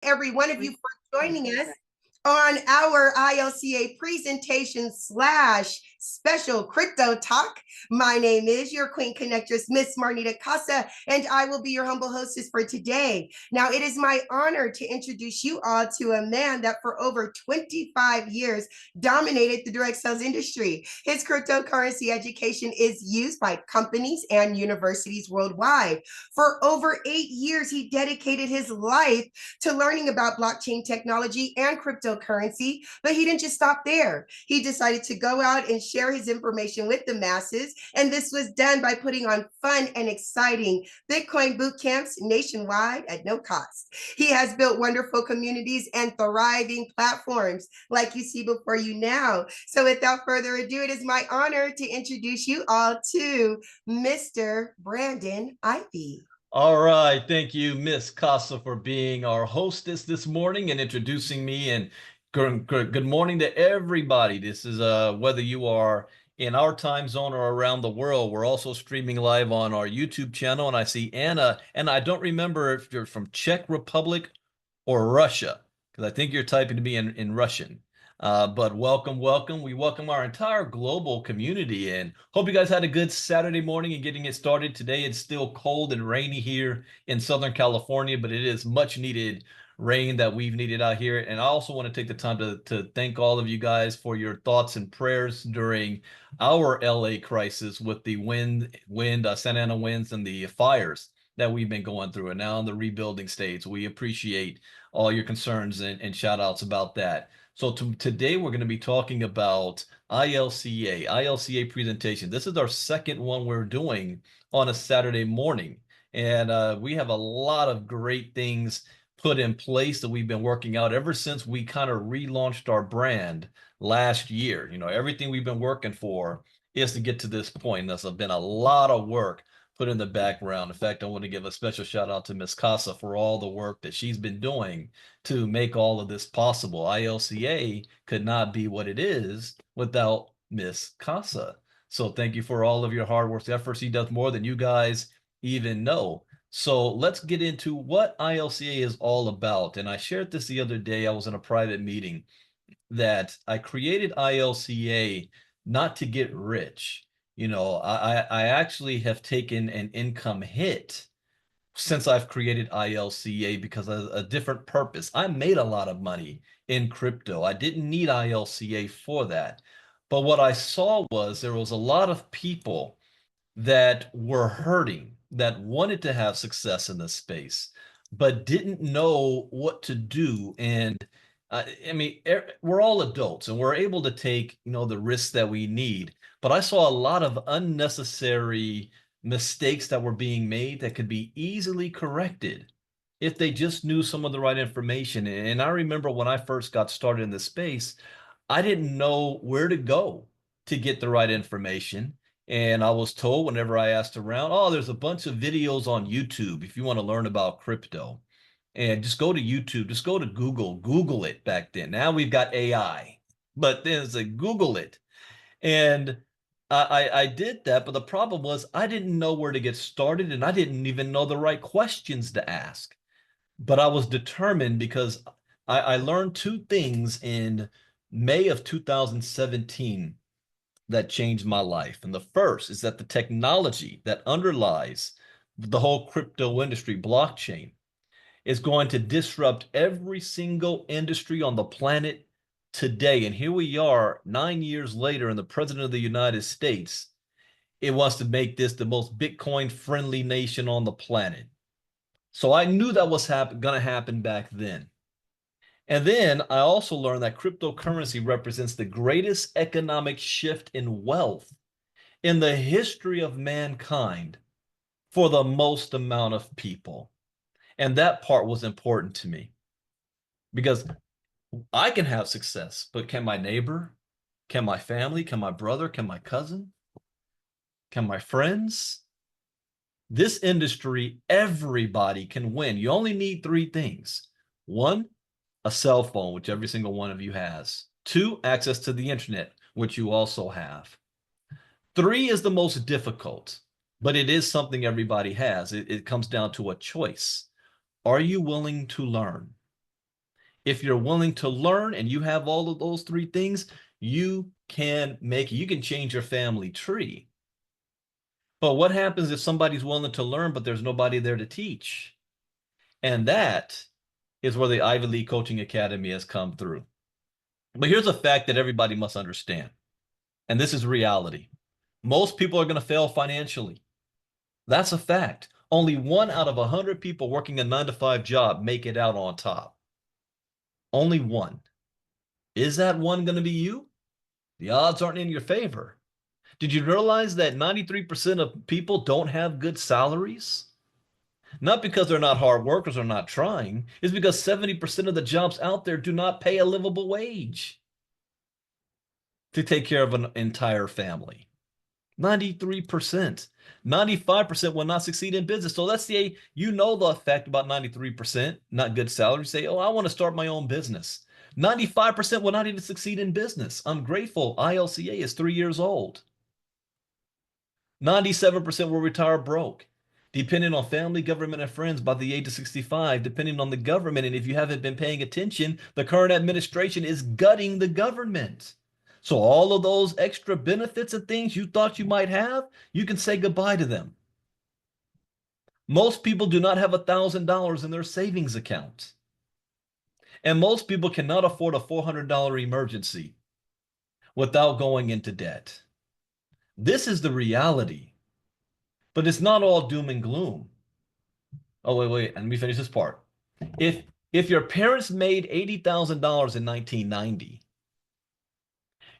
every one of you for joining us on our ILCA presentation / special crypto talk. My name is your Queen Connectress, Miss Marnita Casa, and I will be your humble hostess for today. Now, it is my honor to introduce you all to a man that for over 25 years dominated the direct sales industry. His cryptocurrency education is used by companies and universities worldwide. For over 8 years, he dedicated his life to learning about blockchain technology and cryptocurrency, but he didn't just stop there. He decided to go out and share his information with the masses, and this was done by putting on fun and exciting Bitcoin boot camps nationwide at no cost. He has built wonderful communities and thriving platforms like you see before you now. So without further ado, it is my honor to introduce you all to Mr. Brandon Ivey. All right. Thank you, Miss Casa, for being our hostess this morning and introducing me. And good morning to everybody. This is whether you are in our time zone or around the world. We're also streaming live on our YouTube channel. And I see Anna, and I don't remember if you're from Czech Republic or Russia, because I think you're typing to me in Russian. But welcome. We welcome our entire global community and hope you guys had a good Saturday morning and getting it started. Today it's still cold and rainy here in Southern California, but it is much needed rain that we've needed out here. And I also want to take the time to thank all of you guys for your thoughts and prayers during our LA crisis with the Santa Ana winds and the fires that we've been going through, and now in the rebuilding stage. We appreciate all your concerns and shout outs about that. So today we're going to be talking about ILCA presentation. This is our second one we're doing on a Saturday morning. And we have a lot of great things put in place that we've been working out ever since we kind of relaunched our brand last year. You know, everything we've been working for is to get to this point. There's been a lot of work put in the background. In fact, I want to give a special shout out to Miss Casa for all the work that she's been doing to make all of this possible. ILCA could not be what it is without Miss Casa. So thank you for all of your hard work efforts. He does more than you guys even know. So let's get into what ILCA is all about. And I shared this the other day. I was in a private meeting that I created ILCA not to get rich. You know, I actually have taken an income hit since I've created ILCA because of a different purpose. I made a lot of money in crypto. I didn't need ILCA for that. But what I saw was there was a lot of people that were hurting, that wanted to have success in this space, but didn't know what to do. And I mean, we're all adults and we're able to take, you know, the risks that we need. But I saw a lot of unnecessary mistakes that were being made that could be easily corrected if they just knew some of the right information. And I remember when I first got started in this space, I didn't know where to go to get the right information. And I was told whenever I asked around, oh, there's a bunch of videos on YouTube if you want to learn about crypto. And just go to YouTube, just go to Google it back then. Now we've got AI, but then it's like Google it. And I did that, but the problem was I didn't know where to get started and I didn't even know the right questions to ask. But I was determined because I learned two things in May of 2017 that changed my life. And the first is that the technology that underlies the whole crypto industry, blockchain, is going to disrupt every single industry on the planet today. And here we are 9 years later, and the president of the United States, it wants to make this the most Bitcoin friendly nation on the planet. So I knew that was going to happen back then. And then I also learned that cryptocurrency represents the greatest economic shift in wealth in the history of mankind for the most amount of people. And that part was important to me because I can have success, but can my neighbor, can my family, can my brother, can my cousin, can my friends? This industry, everybody can win. You only need three things. One, a cell phone, which every single one of you has. Two, access to the internet, which you also have. Three is the most difficult, but it is something everybody has. It comes down to a choice. Are you willing to learn? If you're willing to learn and you have all of those three things, you can change your family tree. But what happens if somebody's willing to learn, but there's nobody there to teach? And that is where the Ivy League Coaching Academy has come through. But here's a fact that everybody must understand, and this is reality. Most people are going to fail financially. That's a fact. Only 1 out of 100 people working a 9-to-5 job make it out on top. Only one. Is that one going to be you? The odds aren't in your favor. Did you realize that 93% of people don't have good salaries? Not because they're not hard workers or not trying. It's because 70% of the jobs out there do not pay a livable wage to take care of an entire family. 93%. 95% will not succeed in business. So let's say you know the fact about 93%, not good salary. Say, oh, I want to start my own business. 95% will not even succeed in business. I'm grateful ILCA is 3 years old. 97% will retire broke, depending on family, government, and friends by the age of 65, depending on the government. And if you haven't been paying attention, the current administration is gutting the government. So all of those extra benefits and things you thought you might have, you can say goodbye to them. Most people do not have $1,000 in their savings account. And most people cannot afford a $400 emergency without going into debt. This is the reality. But it's not all doom and gloom. Oh, wait, let me finish this part. If your parents made $80,000 in 1990,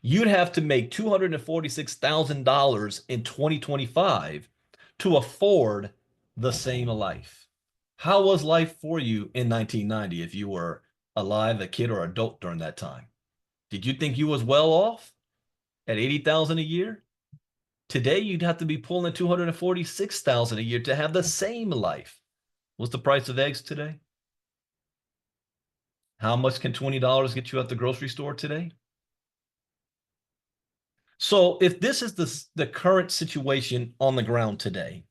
you'd have to make $246,000 in 2025 to afford the same life. How was life for you in 1990 if you were alive, a kid or adult during that time? Did you think you was well off at 80,000 a year? Today, you'd have to be pulling 246,000 a year to have the same life. What's the price of eggs today? How much can $20 get you at the grocery store today? So if this is the current situation on the ground today,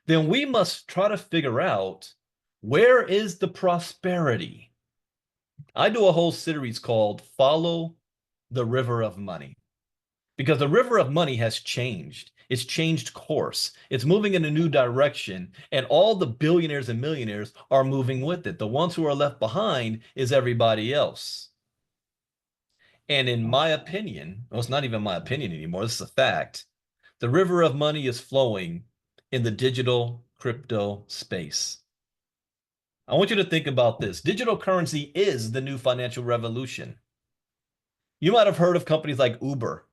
then we must try to figure out, where is the prosperity? I do a whole series called Follow the River of Money, because the river of money has changed. It's changed course. It's moving in a new direction, and all the billionaires and millionaires are moving with it. The ones who are left behind is everybody else. And in my opinion, well, it's not even my opinion anymore, this is a fact, the river of money is flowing in the digital crypto space. I want you to think about this. Digital currency is the new financial revolution. You might have heard of companies like Uber,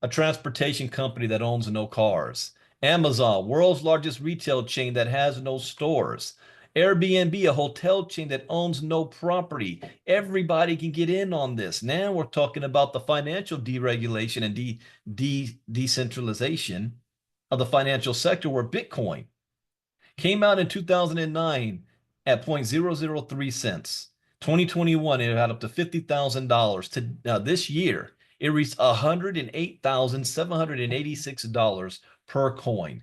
a transportation company that owns no cars. Amazon, world's largest retail chain that has no stores. Airbnb, a hotel chain that owns no property. Everybody can get in on this. Now we're talking about the financial deregulation and decentralization of the financial sector, where Bitcoin came out in 2009 at 0.003 cents. 2021, it had up to $50,000. To this year, it reached $108,786 per coin.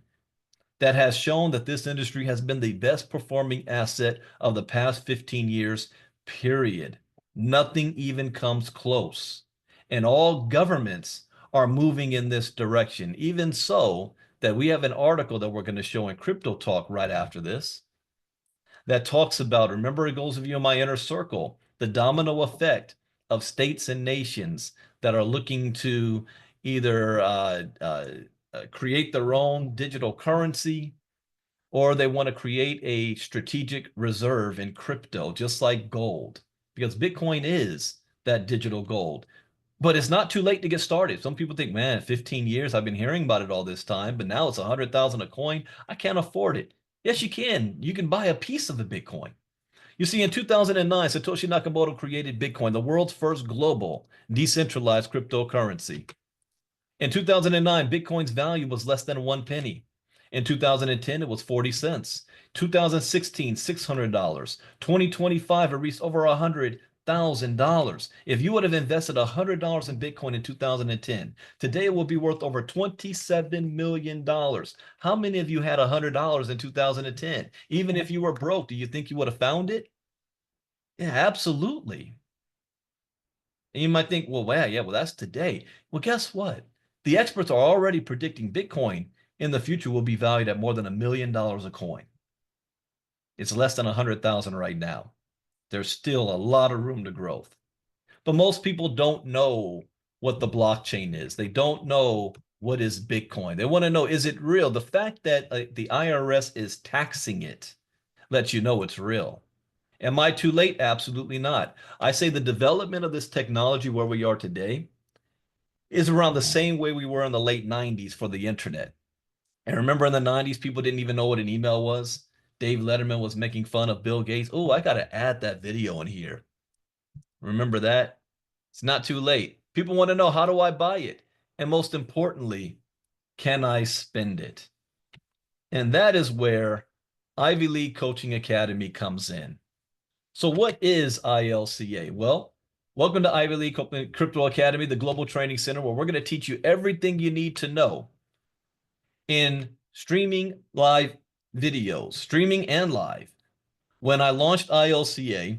That has shown that this industry has been the best performing asset of the past 15 years, period. Nothing even comes close. And all governments are moving in this direction. Even so, that we have an article that we're going to show in Crypto Talk right after this that talks about, remember, those of you in my inner circle, the domino effect of states and nations that are looking to either create their own digital currency, or they want to create a strategic reserve in crypto, just like gold, because Bitcoin is that digital gold. But it's not too late to get started. Some people think, man, 15 years, I've been hearing about it all this time, but now it's 100,000 a coin. I can't afford it. Yes, you can. You can buy a piece of the Bitcoin. You see, in 2009, Satoshi Nakamoto created Bitcoin, the world's first global decentralized cryptocurrency. In 2009, Bitcoin's value was less than 1 penny. In 2010, it was 40 cents. 2016, $600. 2025, it reached over $100,000. If you would have invested $100 in Bitcoin in 2010, today it will be worth over $27 million. How many of you had $100 in 2010? Even if you were broke, do you think you would have found it? Yeah, absolutely. And you might think, well, wow, yeah, well, that's today. Well, guess what? The experts are already predicting Bitcoin in the future will be valued at more than $1 million a coin. It's less than 100,000 right now. There's still a lot of room to growth. But most people don't know what the blockchain is. They don't know what is Bitcoin. They want to know, is it real? The fact that the IRS is taxing it lets you know it's real. Am I too late? Absolutely not. I say the development of this technology where we are today is around the same way we were in the late 90s for the internet. And remember in the 90s, people didn't even know what an email was. Dave Letterman was making fun of Bill Gates. Oh, I got to add that video in here. Remember that? It's not too late. People want to know, how do I buy it? And most importantly, can I spend it? And that is where Ivy League Coaching Academy comes in. So what is ILCA? Well, welcome to Ivy League Crypto Academy, the global training center, where we're going to teach you everything you need to know in streaming live videos, streaming and live. When I launched ILCA,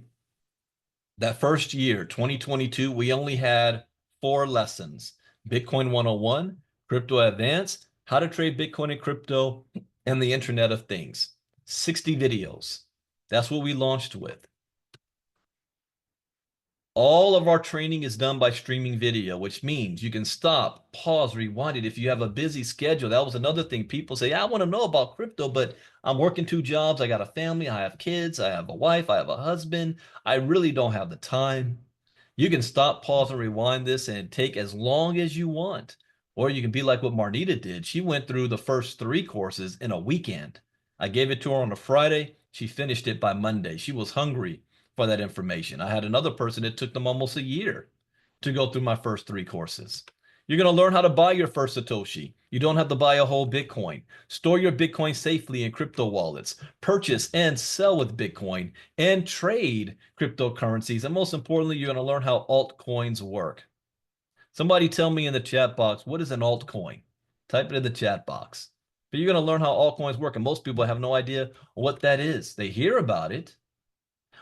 that first year, 2022, we only had 4 lessons: Bitcoin 101, Crypto Advanced, how to trade Bitcoin and crypto, and the Internet of Things. 60 videos. That's what we launched with. All of our training is done by streaming video, which means you can stop, pause, rewind it if you have a busy schedule. That was another thing. People say, I want to know about crypto, but I'm working 2 jobs. I got a family. I have kids. I have a wife. I have a husband. I really don't have the time. You can stop, pause, and rewind this and take as long as you want. Or you can be like what Marnita did. She went through the first 3 courses in a weekend. I gave it to her on a Friday. She finished it by Monday. She was hungry for that information. I had another person that took them almost a year to go through my first 3 courses. You're going to learn how to buy your first Satoshi. You don't have to buy a whole Bitcoin. Store your Bitcoin safely in crypto wallets. Purchase and sell with Bitcoin and trade cryptocurrencies. And most importantly, you're going to learn how altcoins work. Somebody tell me in the chat box, what is an altcoin? Type it in the chat box. But you're going to learn how altcoins work. And most people have no idea what that is. They hear about it.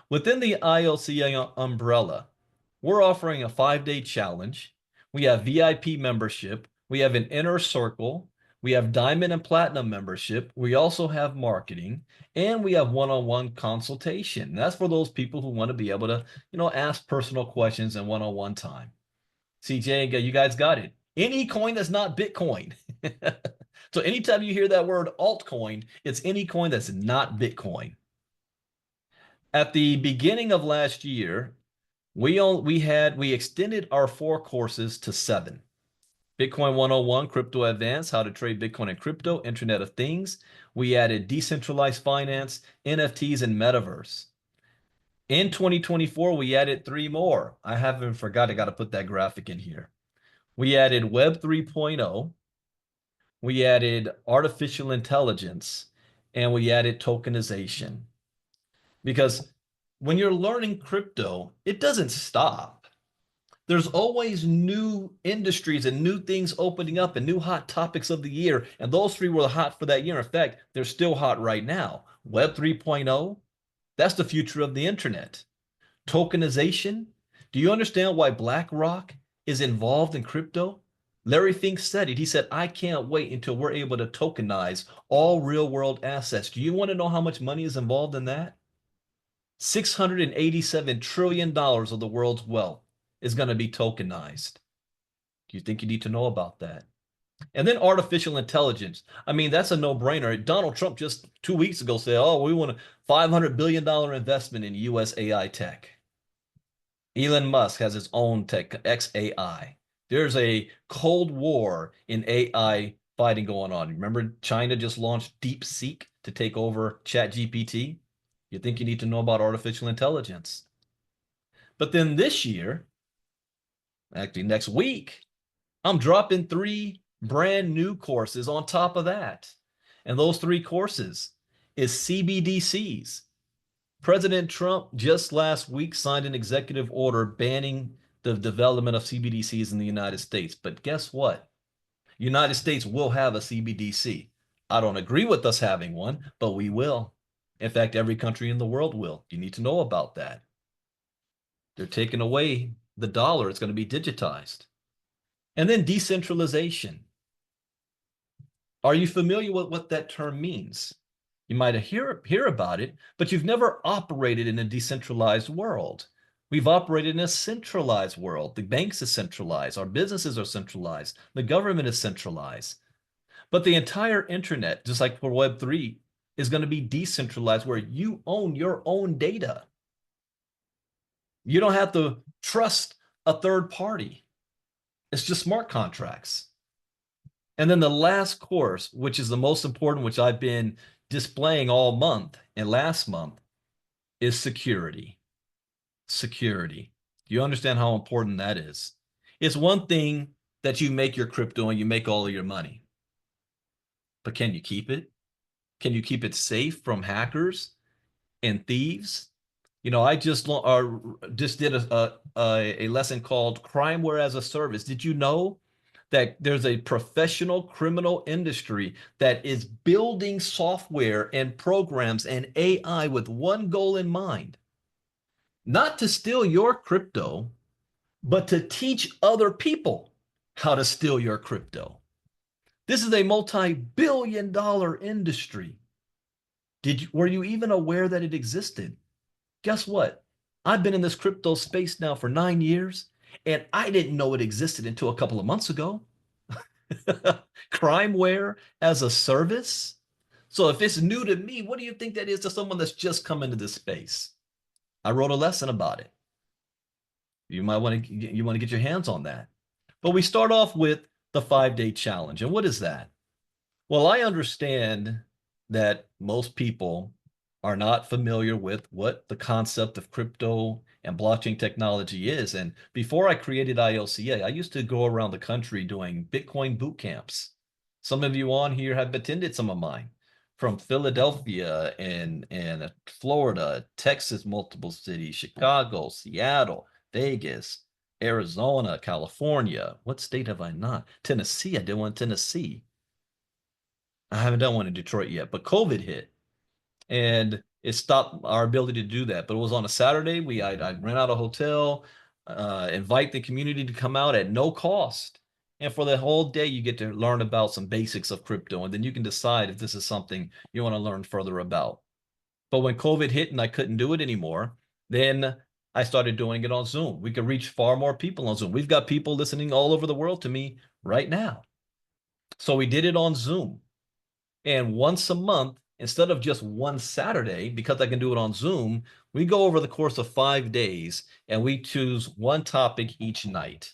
Within the ILCA umbrella, we're offering a 5-day challenge. We have VIP membership. We have an inner circle. We have diamond and platinum membership. We also have marketing, and we have one-on-one consultation. And that's for those people who want to be able to, ask personal questions in one-on-one time. CJ, you guys got it. Any coin that's not Bitcoin. So anytime you hear that word altcoin, it's any coin that's not Bitcoin. At the beginning of last year, we extended our 4 courses to 7. Bitcoin 101, Crypto Advanced, how to trade Bitcoin and crypto, Internet of Things. We added decentralized finance, NFTs, and metaverse. In 2024, we added 3 more. I haven't forgot. I got to put that graphic in here. We added Web 3.0. We added artificial intelligence, and we added tokenization. Because when you're learning crypto, it doesn't stop. There's always new industries and new things opening up and new hot topics of the year. And those 3 were hot for that year. In fact, they're still hot right now. Web 3.0, that's the future of the internet. Tokenization, do you understand why BlackRock is involved in crypto? Larry Fink said it. He said, I can't wait until we're able to tokenize all real world assets. Do you want to know how much money is involved in that? $687 trillion of the world's wealth is going to be tokenized. Do you think you need to know about that? And then artificial intelligence. I mean, that's a no-brainer. Donald Trump just 2 weeks ago said, oh, we want a $500 billion investment in US AI tech. Elon Musk has his own tech, XAI. There's a cold war in AI fighting going on. Remember, China just launched DeepSeek to take over ChatGPT? You think you need to know about artificial intelligence. But then this year, actually next week, I'm dropping 3 brand new courses on top of that. And those 3 courses is CBDCs. President Trump just last week signed an executive order banning the development of CBDCs in the United States. But guess what? United States will have a CBDC. I don't agree with us having one, but we will. In fact, every country in the world will. You need to know about that. They're taking away the dollar. It's going to be digitized. And then decentralization. Are you familiar with what that term means? You might hear about it, but you've never operated in a decentralized world. We've operated in a centralized world. The banks are centralized. Our businesses are centralized. The government is centralized. But the entire internet, just like for Web3, is going to be decentralized where you own your own data. You don't have to trust a third party. It's just smart contracts. And then the last course, which is the most important, which I've been displaying all month and last month, is security. Security. Do you understand how important that is? It's one thing that you make your crypto and you make all of your money. But can you keep it? Can you keep it safe from hackers and thieves? You know, I just did a lesson called Crimeware as a Service. Did you know that there's a professional criminal industry that is building software and programs and AI with one goal in mind? Not to steal your crypto, but to teach other people how to steal your crypto. This is a multi-billion-dollar industry. Were you even aware that it existed? Guess what? I've been in this crypto space now for 9 years, and I didn't know it existed until a couple of months ago. Crimeware as a service. So if it's new to me, what do you think that is to someone that's just come into this space? I wrote a lesson about it. You might want to get your hands on that. But we start off with the 5-day challenge. And what is that? Well, I understand that most people are not familiar with what the concept of crypto and blockchain technology is. And before I created ILCA, I used to go around the country doing Bitcoin boot camps. Some of you on here have attended some of mine, from Philadelphia and Florida, Texas, multiple cities, Chicago, Seattle, Vegas, Arizona, California. What state have I not? Tennessee. I did one in Tennessee. I haven't done one in Detroit yet, but COVID hit and it stopped our ability to do that. But it was on a Saturday. I rent out a hotel, invite the community to come out at no cost. And for the whole day, you get to learn about some basics of crypto. And then you can decide if this is something you want to learn further about. But when COVID hit and I couldn't do it anymore, then I started doing it on Zoom. We could reach far more people on Zoom. We've got people listening all over the world to me right now. So we did it on Zoom. And once a month, instead of just one Saturday, because I can do it on Zoom, we go over the course of 5 days and we choose one topic each night.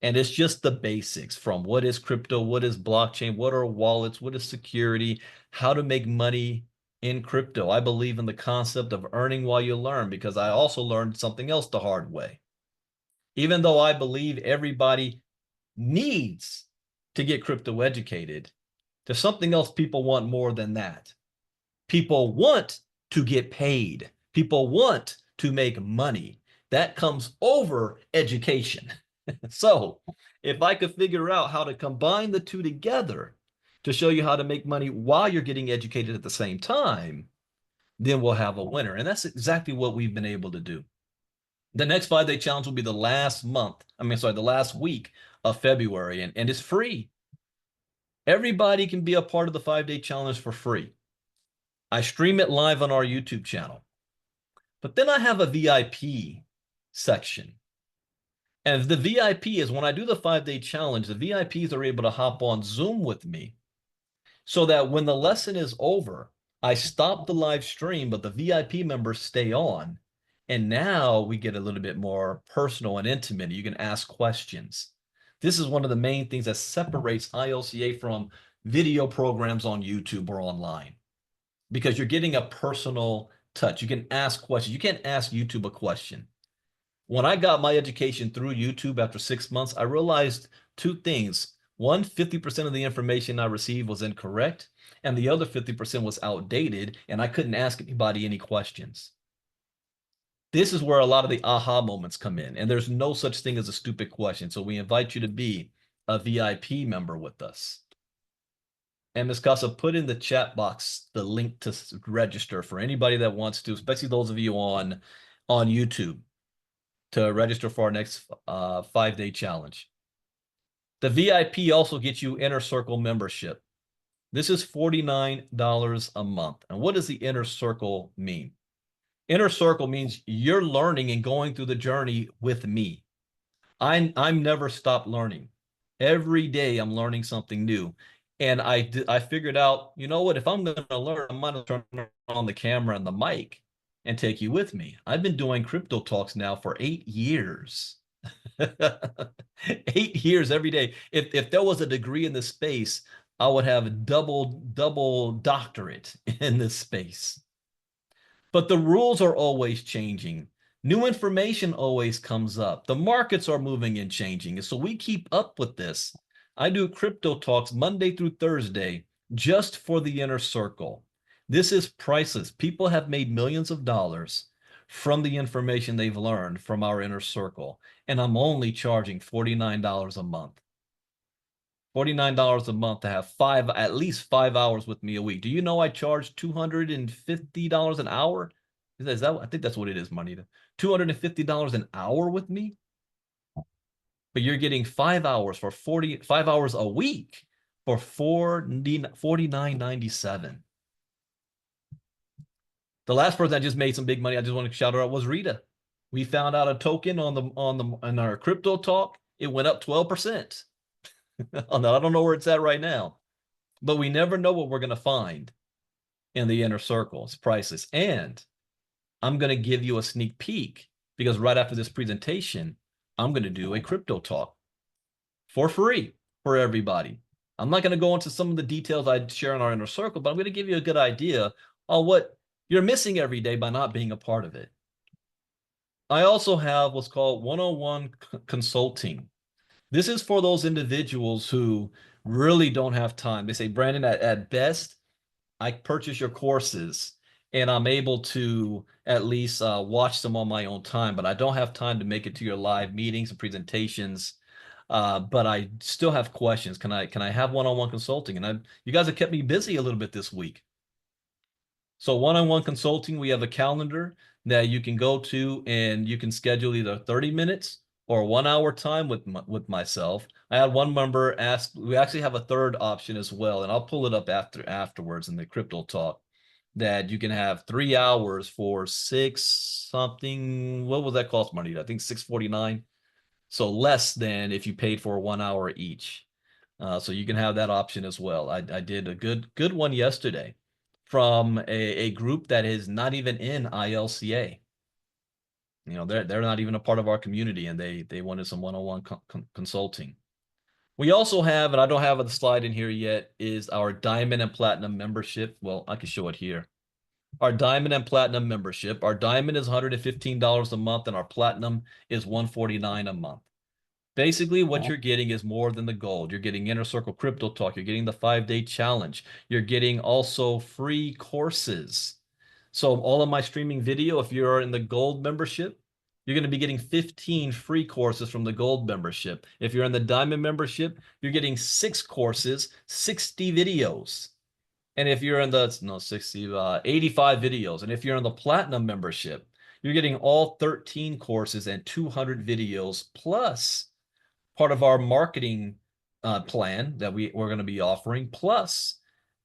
And it's just the basics from what is crypto, what is blockchain, what are wallets, what is security, how to make money in crypto. I believe in the concept of earning while you learn because I also learned something else the hard way. Even though I believe everybody needs to get crypto educated, there's something else people want more than that. People want to get paid. People want to make money. That comes over education. So if I could figure out how to combine the two together to show you how to make money while you're getting educated at the same time, then we'll have a winner. And that's exactly what we've been able to do. The next 5-day challenge will be the last week of February, and it's free. Everybody can be a part of the 5-day challenge for free. I stream it live on our YouTube channel. But then I have a VIP section. And the VIP is when I do the 5-day challenge, the VIPs are able to hop on Zoom with me so that when the lesson is over, I stop the live stream, but the VIP members stay on. And now we get a little bit more personal and intimate. You can ask questions. This is one of the main things that separates ILCA from video programs on YouTube or online, because you're getting a personal touch. You can ask questions. You can't ask YouTube a question. When I got my education through YouTube after 6 months, I realized 2 things. One, 50% of the information I received was incorrect, and the other 50% was outdated, and I couldn't ask anybody any questions. This is where a lot of the aha moments come in, and there's no such thing as a stupid question. So we invite you to be a VIP member with us. And Ms. Casa, put in the chat box the link to register for anybody that wants to, especially those of you on YouTube. to register for our next 5-day challenge. The VIP also gets you Inner Circle membership. This is $49 a month. And what does the Inner Circle mean? Inner Circle means you're learning and going through the journey with me. I'm never stopped learning. Every day I'm learning something new. And I figured out, you know what, if I'm going to learn, I might as well turn on the camera and the mic and take you with me. I've been doing crypto talks now for 8 years. 8 years every day. If there was a degree in this space, I would have a double doctorate in this space. But the rules are always changing. New information always comes up. The markets are moving and changing. So we keep up with this. I do crypto talks Monday through Thursday just for the Inner Circle. This is priceless. People have made millions of dollars from the information they've learned from our Inner Circle. And I'm only charging $49 a month. $49 a month to have at least 5 hours with me a week. Do you know I charge $250 an hour? Is that I think that's what it is, Money. $250 an hour with me? But you're getting 5 hours for 5 hours a week for $49.97. The last person that just made some big money, I just want to shout her out, was Rita. We found out a token on our crypto talk. It went up 12%. I don't know where it's at right now, but we never know what we're going to find in the Inner Circle. It's priceless. And I'm going to give you a sneak peek because right after this presentation, I'm going to do a crypto talk for free for everybody. I'm not going to go into some of the details I'd share in our Inner Circle, but I'm going to give you a good idea on what you're missing every day by not being a part of it. I also have what's called one-on-one consulting. This is for those individuals who really don't have time. They say, Brandon, at best, I purchase your courses and I'm able to at least watch them on my own time, but I don't have time to make it to your live meetings and presentations. But I still have questions. Can I have one-on-one consulting? And you guys have kept me busy a little bit this week. So one-on-one consulting, we have a calendar that you can go to and you can schedule either 30 minutes or 1 hour time with myself. I had one member ask, we actually have a third option as well, and I'll pull it up afterwards in the crypto talk, that you can have 3 hours for six something. What was that cost, Marnita? I think $649. So less than if you paid for 1 hour each. So you can have that option as well. I did a good one yesterday from a group that is not even in ILCA. You know, they're not even a part of our community, and they wanted some one-on-one consulting. We also have, and I don't have the slide in here yet, is our Diamond and Platinum membership. Well, I can show it here. Our Diamond and Platinum membership. Our Diamond is $115 a month, and our Platinum is $149 a month. Basically, what you're getting is more than the gold. You're getting Inner Circle Crypto Talk. You're getting the 5-day challenge. You're getting also free courses. So all of my streaming video, if you're in the gold membership, you're going to be getting 15 free courses from the gold membership. If you're in the diamond membership, you're getting 6 courses, 60 videos. And if you're in the, 85 videos. And if you're in the platinum membership, you're getting all 13 courses and 200 videos, plus part of our marketing plan that we're going to be offering, plus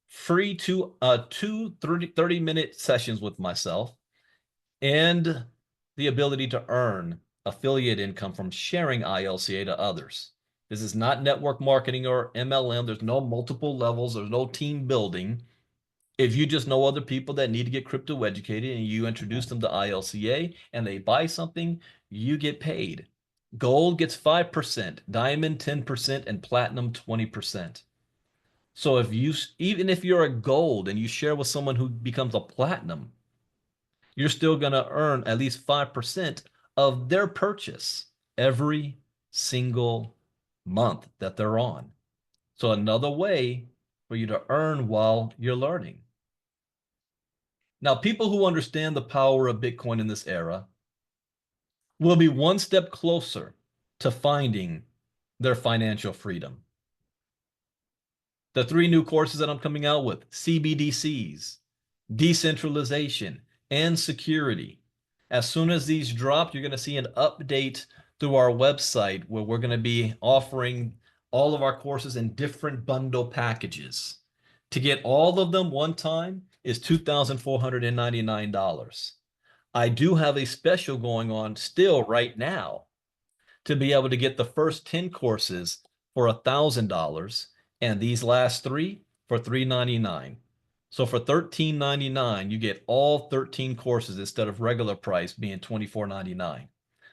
free two 30-minute sessions with myself, and the ability to earn affiliate income from sharing ILCA to others. This is not network marketing or MLM. There's no multiple levels. There's no team building. If you just know other people that need to get crypto educated and you introduce them to ILCA and they buy something, you get paid. Gold gets 5%, diamond 10%, and platinum 20%. So even if you're a gold and you share with someone who becomes a platinum, you're still going to earn at least 5% of their purchase every single month that they're on. So another way for you to earn while you're learning. Now, people who understand the power of Bitcoin in this era will be one step closer to finding their financial freedom. The 3 new courses that I'm coming out with: CBDCs, decentralization, and security. As soon as these drop, you're going to see an update through our website where we're going to be offering all of our courses in different bundle packages. To get all of them one time is $2,499. I do have a special going on still right now to be able to get the first 10 courses for $1,000 and these last 3 for $399. So for $13.99, you get all 13 courses instead of regular price being $24.99.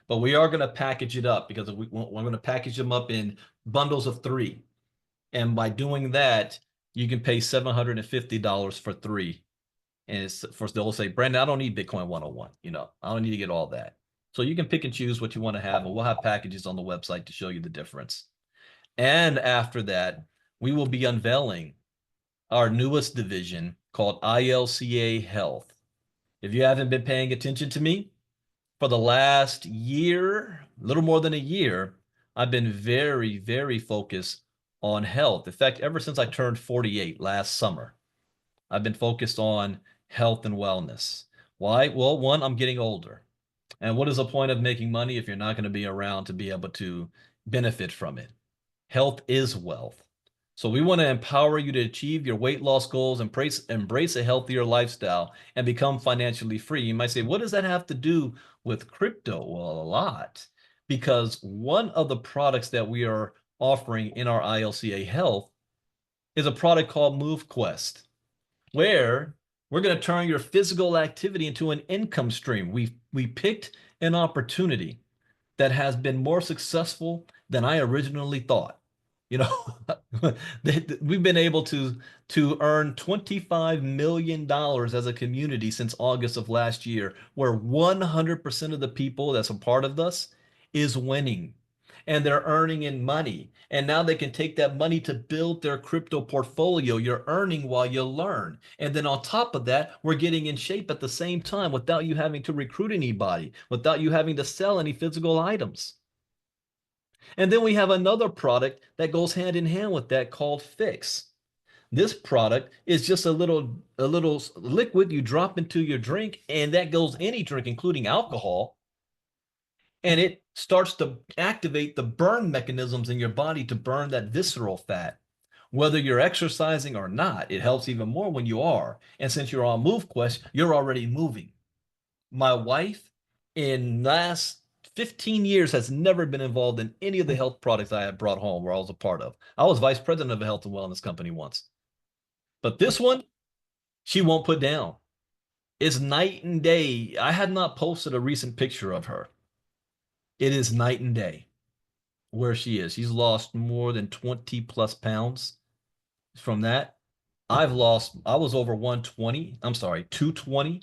But we are going to package it up because we're going to package them up in bundles of 3. And by doing that, you can pay $750 for 3. And it's for they'll say, Brandon, I don't need Bitcoin 101. I don't need to get all that. So you can pick and choose what you want to have, and we'll have packages on the website to show you the difference. And after that, we will be unveiling our newest division called ILCA Health. If you haven't been paying attention to me, for the last year, a little more than a year, I've been very, very focused on health. In fact, ever since I turned 48 last summer, I've been focused on health and wellness. Why? Well, one, I'm getting older. And what is the point of making money if you're not going to be around to be able to benefit from it? Health is wealth. So we want to empower you to achieve your weight loss goals, embrace a healthier lifestyle, and become financially free. You might say, what does that have to do with crypto? Well, a lot. Because one of the products that we are offering in our ILCA Health is a product called MoveQuest, where we're going to turn your physical activity into an income stream. We picked an opportunity that has been more successful than I originally thought. We've been able to earn $25 million as a community since August of last year, where 100% of the people that's a part of us is winning. And they're earning in money. And now they can take that money to build their crypto portfolio. You're earning while you learn. And then on top of that, we're getting in shape at the same time without you having to recruit anybody, without you having to sell any physical items. And then we have another product that goes hand in hand with that called Fix. This product is just a little liquid you drop into your drink, and that goes any drink, including alcohol. And it starts to activate the burn mechanisms in your body to burn that visceral fat. Whether you're exercising or not, it helps even more when you are. And since you're on MoveQuest, you're already moving. My wife, in last 15 years, has never been involved in any of the health products I had brought home or I was a part of. I was vice president of a health and wellness company once. But this one, she won't put down. It's night and day. I had not posted a recent picture of her. It is night and day where she is. She's lost more than 20 plus pounds from that. I was over 120. I'm sorry, 220.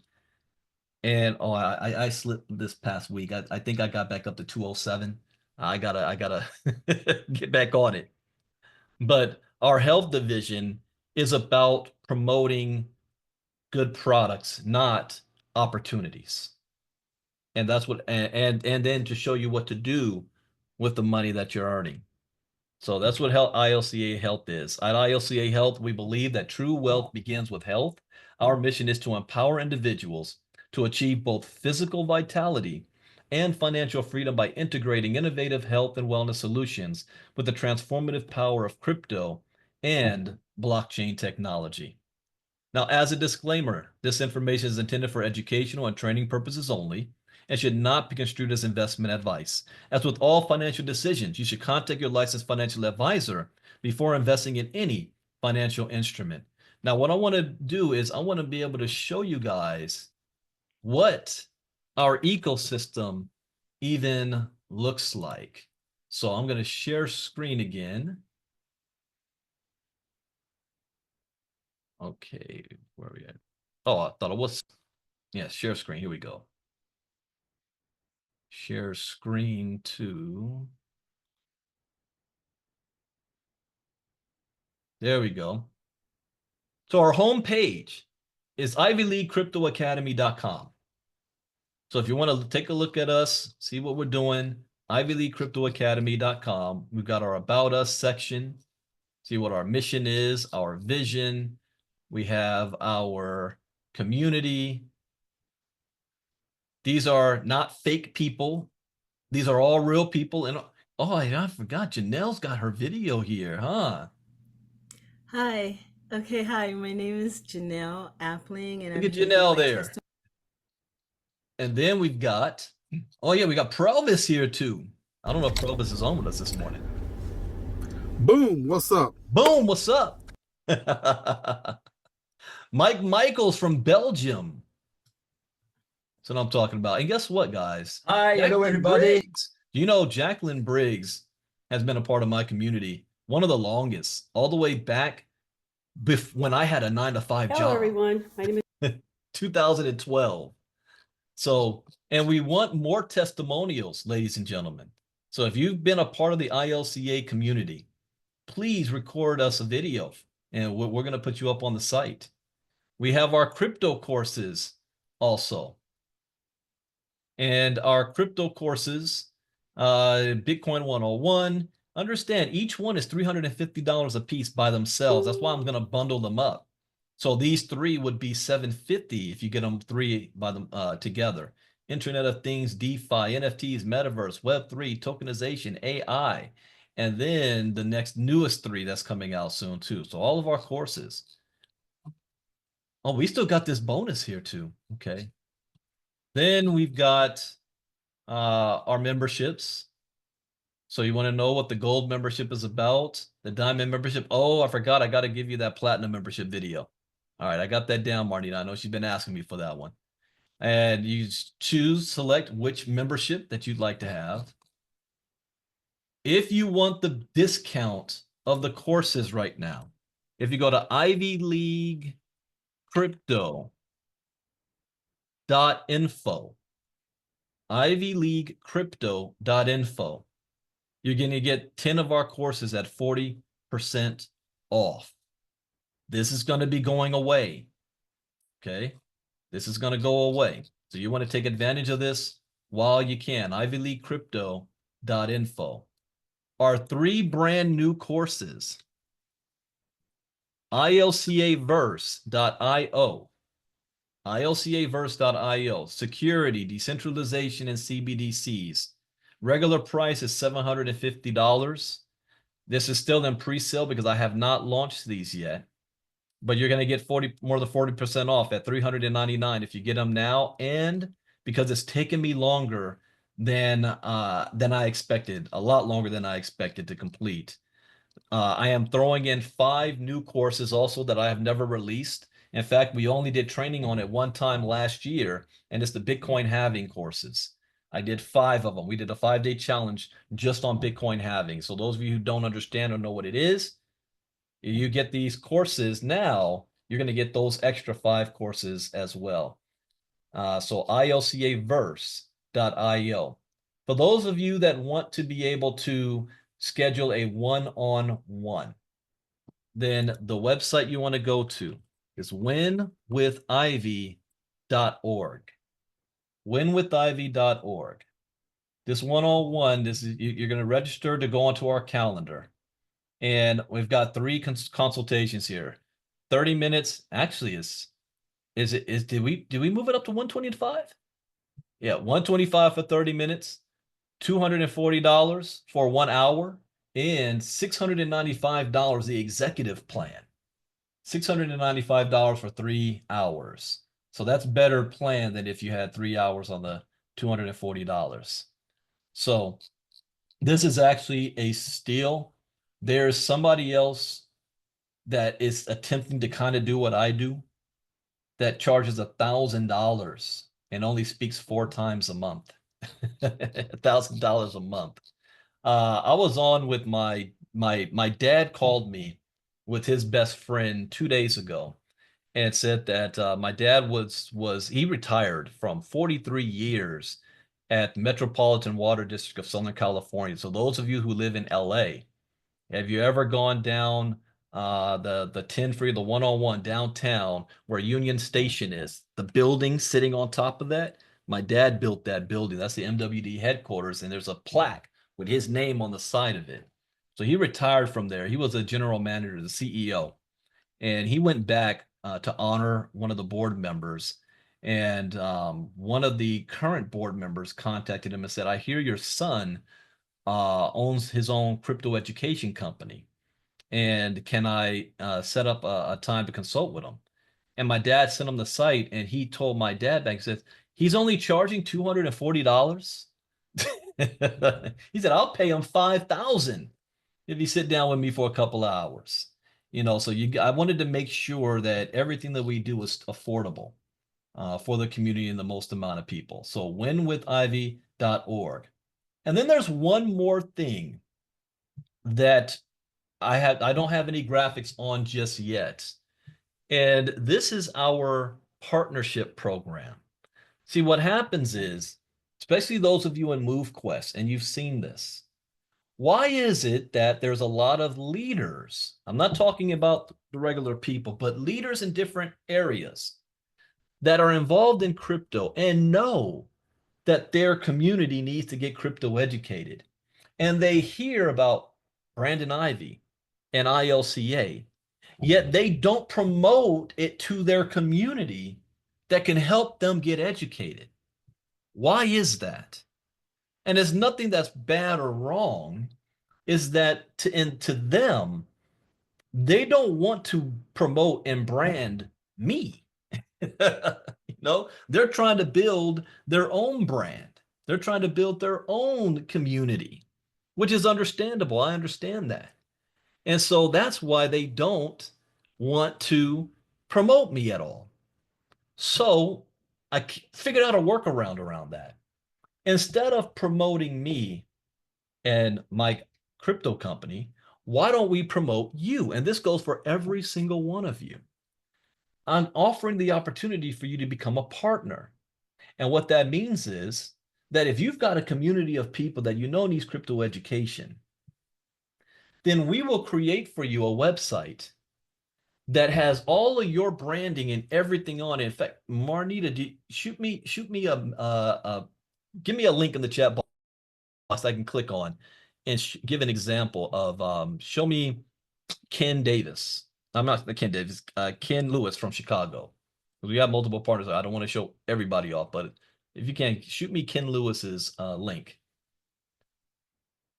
And I slipped this past week. I think I got back up to 207. I gotta get back on it. But our health division is about promoting good products, not opportunities. And that's what and then to show you what to do with the money that you're earning. So that's what ILCA Health is. At ILCA Health, we believe that true wealth begins with health. Our mission is to empower individuals to achieve both physical vitality and financial freedom by integrating innovative health and wellness solutions with the transformative power of crypto and blockchain technology. Now, as a disclaimer, this information is intended for educational and training purposes only and should not be construed as investment advice. As with all financial decisions, you should contact your licensed financial advisor before investing in any financial instrument. Now, what I want to do is I want to be able to show you guys what our ecosystem even looks like. So I'm going to share screen again. Okay, where are we at? Oh, I thought it was, yeah, share screen. Here we go. Share screen to, there we go. So our home page is ivyleaguecryptoacademy.com. So if you want to take a look at us, see what we're doing, ivyleaguecryptoacademy.com. We've got our About Us section. See what our mission is, our vision. We have our community, These are not fake people. These are all real people. And oh, I forgot Janelle's got her video here, huh? Hi. Okay, hi. My name is Janelle Appling, and Look I'm at here to give Janelle my there. testimony. And then we've got, oh yeah, we got Provis here too. I don't know if Provis is on with us this morning. Boom, what's up? Boom, what's up? Mike Michaels from Belgium. That's what I'm talking about. And guess what, guys? Hi, hello Jacqueline everybody. Briggs. You know, Jacqueline Briggs has been a part of my community, one of the longest, all the way back when I had a 9-to-5 Hello job, everyone. My name is 2012. So, and we want more testimonials, ladies and gentlemen. So if you've been a part of the ILCA community, please record us a video, and we're going to put you up on the site. We have our crypto courses also. And our crypto courses, Bitcoin 101, understand each one is $350 a piece by themselves. That's why I'm going to bundle them up. So these three would be $750 if you get them three by them together. Internet of Things, DeFi, NFTs, Metaverse, Web3, tokenization, AI, and then the next newest three that's coming out soon too. So all of our courses. Oh, we still got this bonus here too. Okay. Then we've got our memberships. So you want to know what the gold membership is about? The diamond membership? Oh, I forgot. I got to give you that platinum membership video. All right, I got that down, Martina. I know she's been asking me for that one. And you select which membership that you'd like to have. If you want the discount of the courses right now, if you go to Ivy League Crypto.info, ivyleaguecrypto.info, you're going to get 10 of our courses at 40% off. This is going to be going away. Okay. This is going to go away. So you want to take advantage of this while you can. ivyleaguecrypto.info. Our 3 brand new courses, ilcaverse.io, ilcaverse.io, security, decentralization, and CBDCs. Regular price is $750. This is still in pre-sale because I have not launched these yet. But you're going to get more than 40% off at $399 if you get them now. And because it's taken me longer than I expected, a lot longer than I expected to complete. I am throwing in 5 new courses also that I have never released. In fact, we only did training on it one time last year, and it's the Bitcoin halving courses. I did 5 of them. We did a 5-day challenge just on Bitcoin halving. So those of you who don't understand or know what it is, you get these courses now, you're going to get those extra 5 courses as well. So ilcaverse.io. For those of you that want to be able to schedule a one-on-one, then the website you want to go to is winwithivy.org. winwithivy.org. This one-on-one, you're going to register to go onto our calendar. And we've got 3 consultations here. 30 minutes. Actually, did we move it up to 125? Yeah, 125 for 30 minutes, $240 for 1 hour, and $695 the executive plan. $695 for 3 hours. So that's better plan than if you had 3 hours on the $240. So this is actually a steal. There's somebody else that is attempting to kind of do what I do that charges $1,000 and only speaks 4 times a month. $1,000 a month. I was on with my dad called me with his best friend 2 days ago and said that my dad he retired from 43 years at Metropolitan Water District of Southern California. So those of you who live in LA, have you ever gone down the 10 free, the 101 downtown where Union Station is? The building sitting on top of that? My dad built that building. That's the MWD headquarters, and there's a plaque with his name on the side of it. So he retired from there. He was a general manager, the CEO, and he went back to honor one of the board members. And one of the current board members contacted him and said, I hear your son owns his own crypto education company. And can I set up a time to consult with him? And my dad sent him the site, and he told my dad back, he said, he's only charging $240. He said, I'll pay him $5,000 if you sit down with me for a couple of hours. So I wanted to make sure that everything that we do is affordable for the community and the most amount of people. So winwithivy.org. And then there's one more thing that I don't have any graphics on just yet. And this is our partnership program. See, what happens is, especially those of you in MoveQuest, and you've seen this, why is it that there's a lot of leaders? I'm not talking about the regular people, but leaders in different areas that are involved in crypto and know that their community needs to get crypto educated. And they hear about Brandon Ivey and ILCA, yet they don't promote it to their community that can help them get educated. Why is that? And it's nothing that's bad or wrong, is that to them, they don't want to promote and brand me. They're trying to build their own brand. They're trying to build their own community, which is understandable. I understand that. And so that's why they don't want to promote me at all. So I figured out a workaround around that. Instead of promoting me and my crypto company, why don't we promote you? And this goes for every single one of you. I'm offering the opportunity for you to become a partner. And what that means is that if you've got a community of people that you know needs crypto education, then we will create for you a website that has all of your branding and everything on it. In fact, Marnita, shoot me give me a link in the chat box I can click on and give an example of show me Ken Davis. I'm not Ken Davis, Ken Lewis from Chicago. We have multiple partners. I don't want to show everybody off, but if you can, shoot me Ken Lewis's link.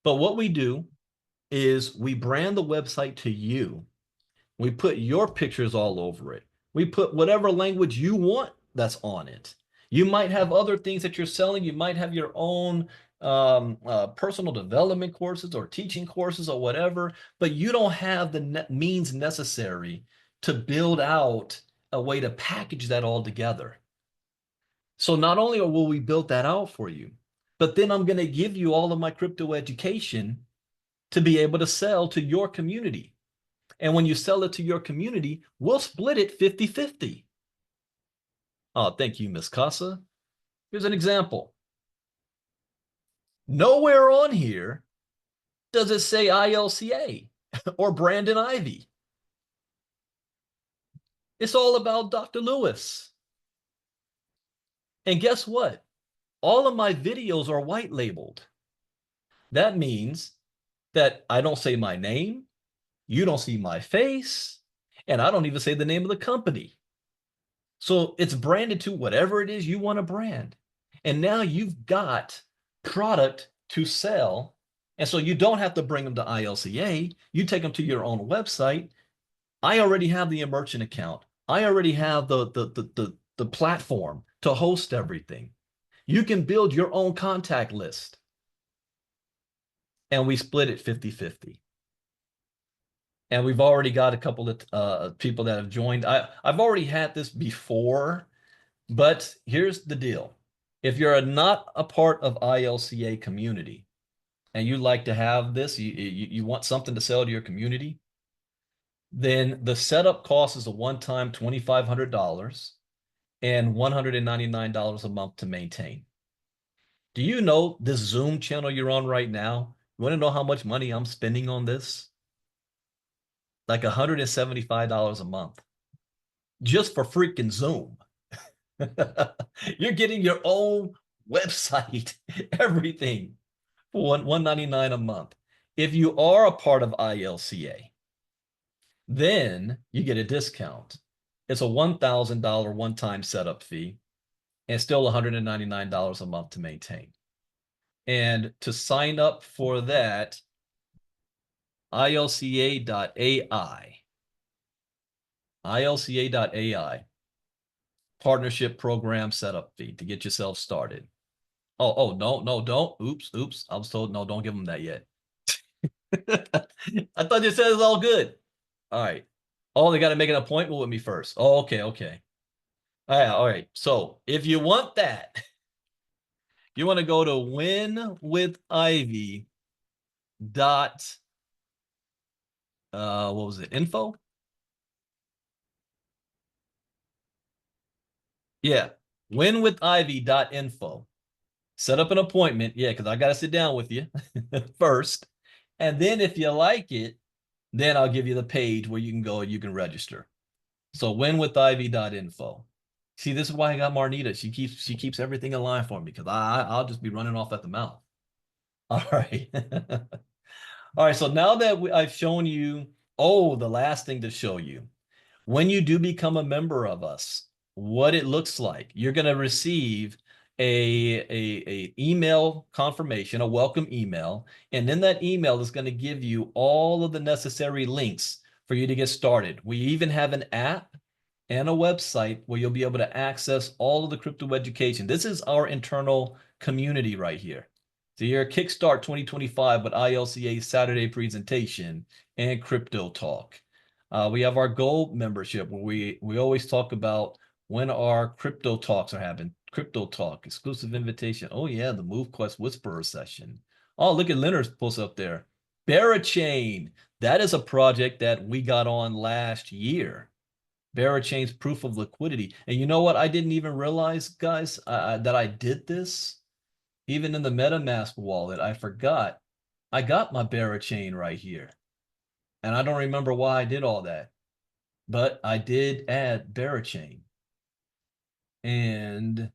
But what we do is we brand the website to you. We put your pictures all over it. We put whatever language you want that's on it. You might have other things that you're selling. You might have your own personal development courses or teaching courses or whatever, but you don't have the means necessary to build out a way to package that all together. So not only will we build that out for you, but then I'm going to give you all of my crypto education to be able to sell to your community. And when you sell it to your community, we'll split it 50-50. Oh, thank you, Miss Casa. Here's an example. Nowhere on here does it say ILCA or Brandon Ivey. It's all about Dr. Lewis. And guess what? All of my videos are white labeled. That means that I don't say my name, you don't see my face, and I don't even say the name of the company. So it's branded to whatever it is you want to brand. And now you've got product to sell. And so you don't have to bring them to ILCA. You take them to your own website. I already have the merchant account. I already have the platform to host everything. You can build your own contact list. And we split it 50-50. And we've already got a couple of people that have joined. I've already had this before, but here's the deal. If you're not a part of ILCA community and you like to have this, you want something to sell to your community, then the setup cost is a one-time $2,500 and $199 a month to maintain. Do you know this Zoom channel you're on right now? You want to know how much money I'm spending on this? Like $175 a month just for freaking Zoom. You're getting your own website, everything for $199 a month. If you are a part of ILCA, then you get a discount. It's a $1,000 one-time setup fee. and still $199 a month to maintain. And to sign up for that, ilca.ai partnership program setup fee to get yourself started. Oh, no, don't. Oops. I was told, no, don't give them that yet. I thought you said it's all good. All right. Oh, they got to make an appointment with me first. Oh, okay. All right. So if you want that, you want to go to winwithivy dot what was it? Info? Yeah. winwithivy.info. Set up an appointment. Yeah, because I got to sit down with you first. And then if you like it, then I'll give you the page where you can go and you can register. So winwithivy.info. See, this is why I got Marnita. She keeps everything in line for me because I'll just be running off at the mouth. All right. All right. So now that I've shown you, the last thing to show you, when you do become a member of us, what it looks like, you're going to receive a email confirmation, a welcome email, and in that email is going to give you all of the necessary links for you to get started. We even have an app and a website where you'll be able to access all of the crypto education. This is our internal community right here. So you're Kickstart 2025 with ILCA Saturday presentation and crypto talk. We have our gold membership where we always talk about when our crypto talks are happening. Crypto talk, exclusive invitation. Oh yeah, the MoveQuest Whisperer session. Oh, look at Leonard's post up there. Barachain. That is a project that we got on last year. Barachain's proof of liquidity. And you know what? I didn't even realize, guys, that I did this. Even in the MetaMask wallet, I forgot. I got my Barachain right here. And I don't remember why I did all that. But I did add Barachain. And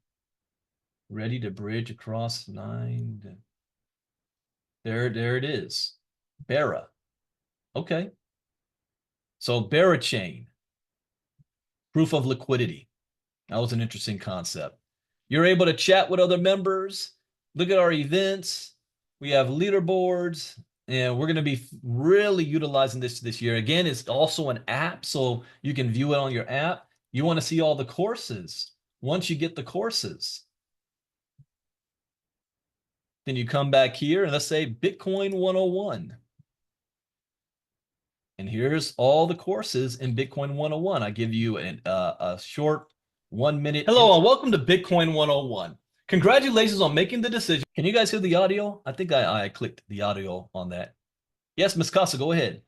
ready to bridge across 9. There it is. Bara. Okay. So Barachain, proof of liquidity. That was an interesting concept. You're able to chat with other members, look at our events. We have leaderboards, and we're going to be really utilizing this year. Again, it's also an app, so you can view it on your app. You want to see all the courses. Once you get the courses, then you come back here and let's say Bitcoin 101. And here's all the courses in Bitcoin 101. I give you a short 1 minute. Hello and welcome to Bitcoin 101. Congratulations on making the decision. Can you guys hear the audio? I think I clicked the audio on that. Yes, Ms. Casa, go ahead.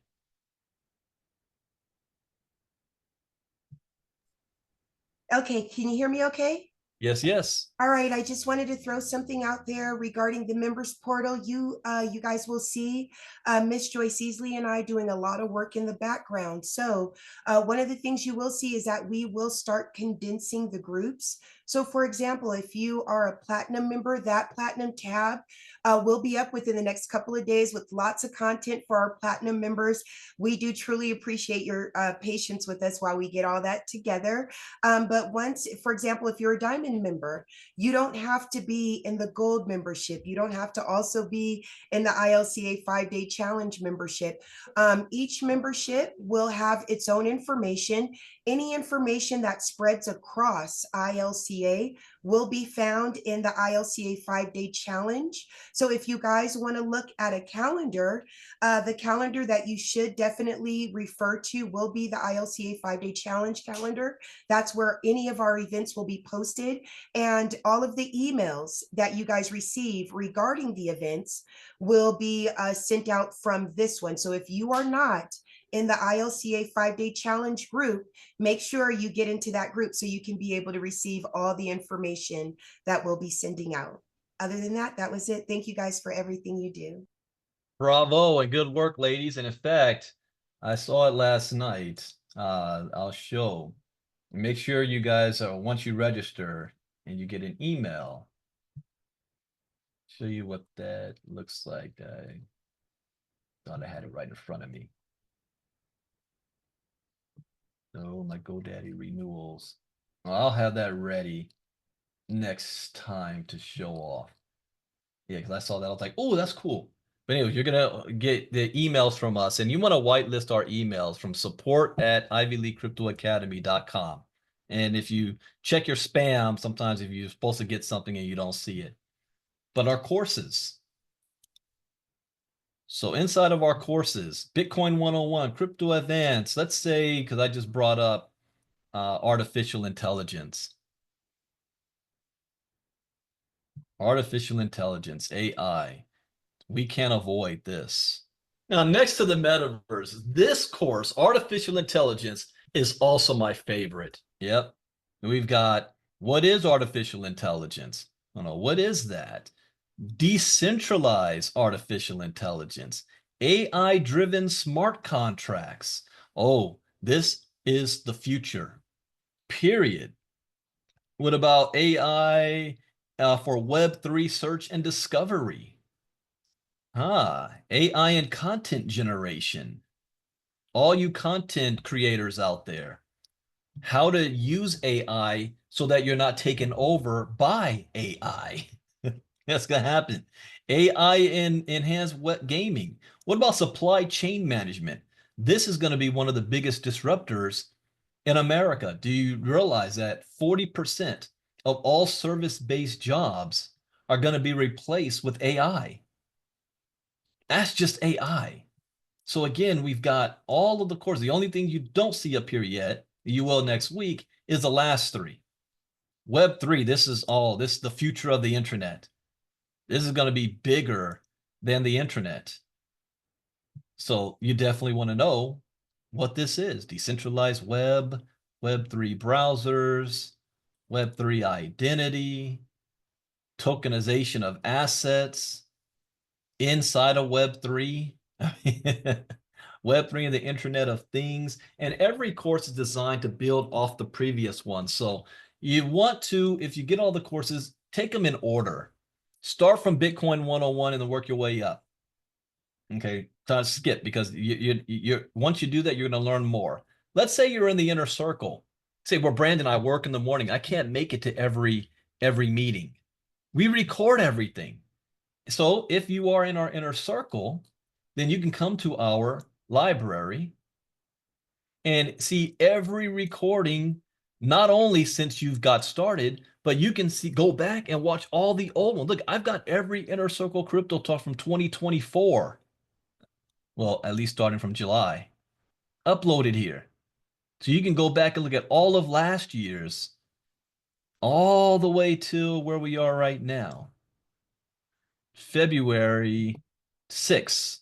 Okay, can you hear me okay? Yes. All right, I just wanted to throw something out there regarding the members portal. You guys will see Miss Joyce Easley and I doing a lot of work in the background. So one of the things you will see is that we will start condensing the groups. So for example, if you are a platinum member, that platinum tab will be up within the next couple of days with lots of content for our platinum members. We do truly appreciate your patience with us while we get all that together. But once, for example, if you're a diamond member, you don't have to be in the gold membership. You don't have to also be in the ILCA 5-day challenge membership. Each membership will have its own information. Any information that spreads across ILCA will be found in the ILCA 5-day challenge. So if you guys want to look at a calendar, the calendar that you should definitely refer to will be the ILCA 5-day challenge calendar. That's where any of our events will be posted, and all of the emails that you guys receive regarding the events will be sent out from this one. So if you are not in the ILCA 5-day challenge group, make sure you get into that group so you can be able to receive all the information that we'll be sending out. Other than that, that was it. Thank you guys for everything you do. Bravo and good work, ladies. And in fact, I saw it last night. I'll show. Make sure you guys, once you register and you get an email, show you what that looks like. I thought I had it right in front of me. So my GoDaddy renewals. Well, I'll have that ready next time to show off. Yeah, because I saw that. I was like, oh, that's cool. But anyways, you're going to get the emails from us, and you want to whitelist our emails from support@ivyleaguecryptoacademy.com. And if you check your spam, sometimes if you're supposed to get something and you don't see it. But our courses. So inside of our courses, Bitcoin 101, Crypto Advanced, let's say, because I just brought up artificial intelligence. Artificial intelligence, AI. We can't avoid this. Now, next to the metaverse, this course, Artificial Intelligence, is also my favorite. Yep. We've got, what is artificial intelligence? I don't know, what is that? Decentralized artificial intelligence, AI-driven smart contracts. Oh, this is the future, period. What about AI for Web3 search and discovery? AI and content generation. All you content creators out there, how to use AI so that you're not taken over by AI. That's going to happen. AI in enhanced web gaming. What about supply chain management? This is going to be one of the biggest disruptors in America. Do you realize that 40% of all service-based jobs are going to be replaced with AI? That's just AI. So again, we've got all of the courses. The only thing you don't see up here yet, you will next week, is the last three. Web3, this is the future of the internet. This is going to be bigger than the internet. So you definitely want to know what this is. Decentralized web, Web3 browsers, Web3 identity, tokenization of assets inside of Web3. Web3 and the Internet of Things. And every course is designed to build off the previous one. So you want to, if you get all the courses, take them in order. Start from Bitcoin 101 and then work your way up. Okay, so skip, because you're once you do that, you're going to learn more. Let's say you're in the inner circle. Say, well, Brandon, I work in the morning. I can't make it to every meeting. We record everything. So if you are in our inner circle, then you can come to our library and see every recording, not only since you've got started, but you can go back and watch all the old ones. Look, I've got every Inner Circle Crypto Talk from 2024. Well, at least starting from July, uploaded here. So you can go back and look at all of last year's, all the way to where we are right now. February 6th.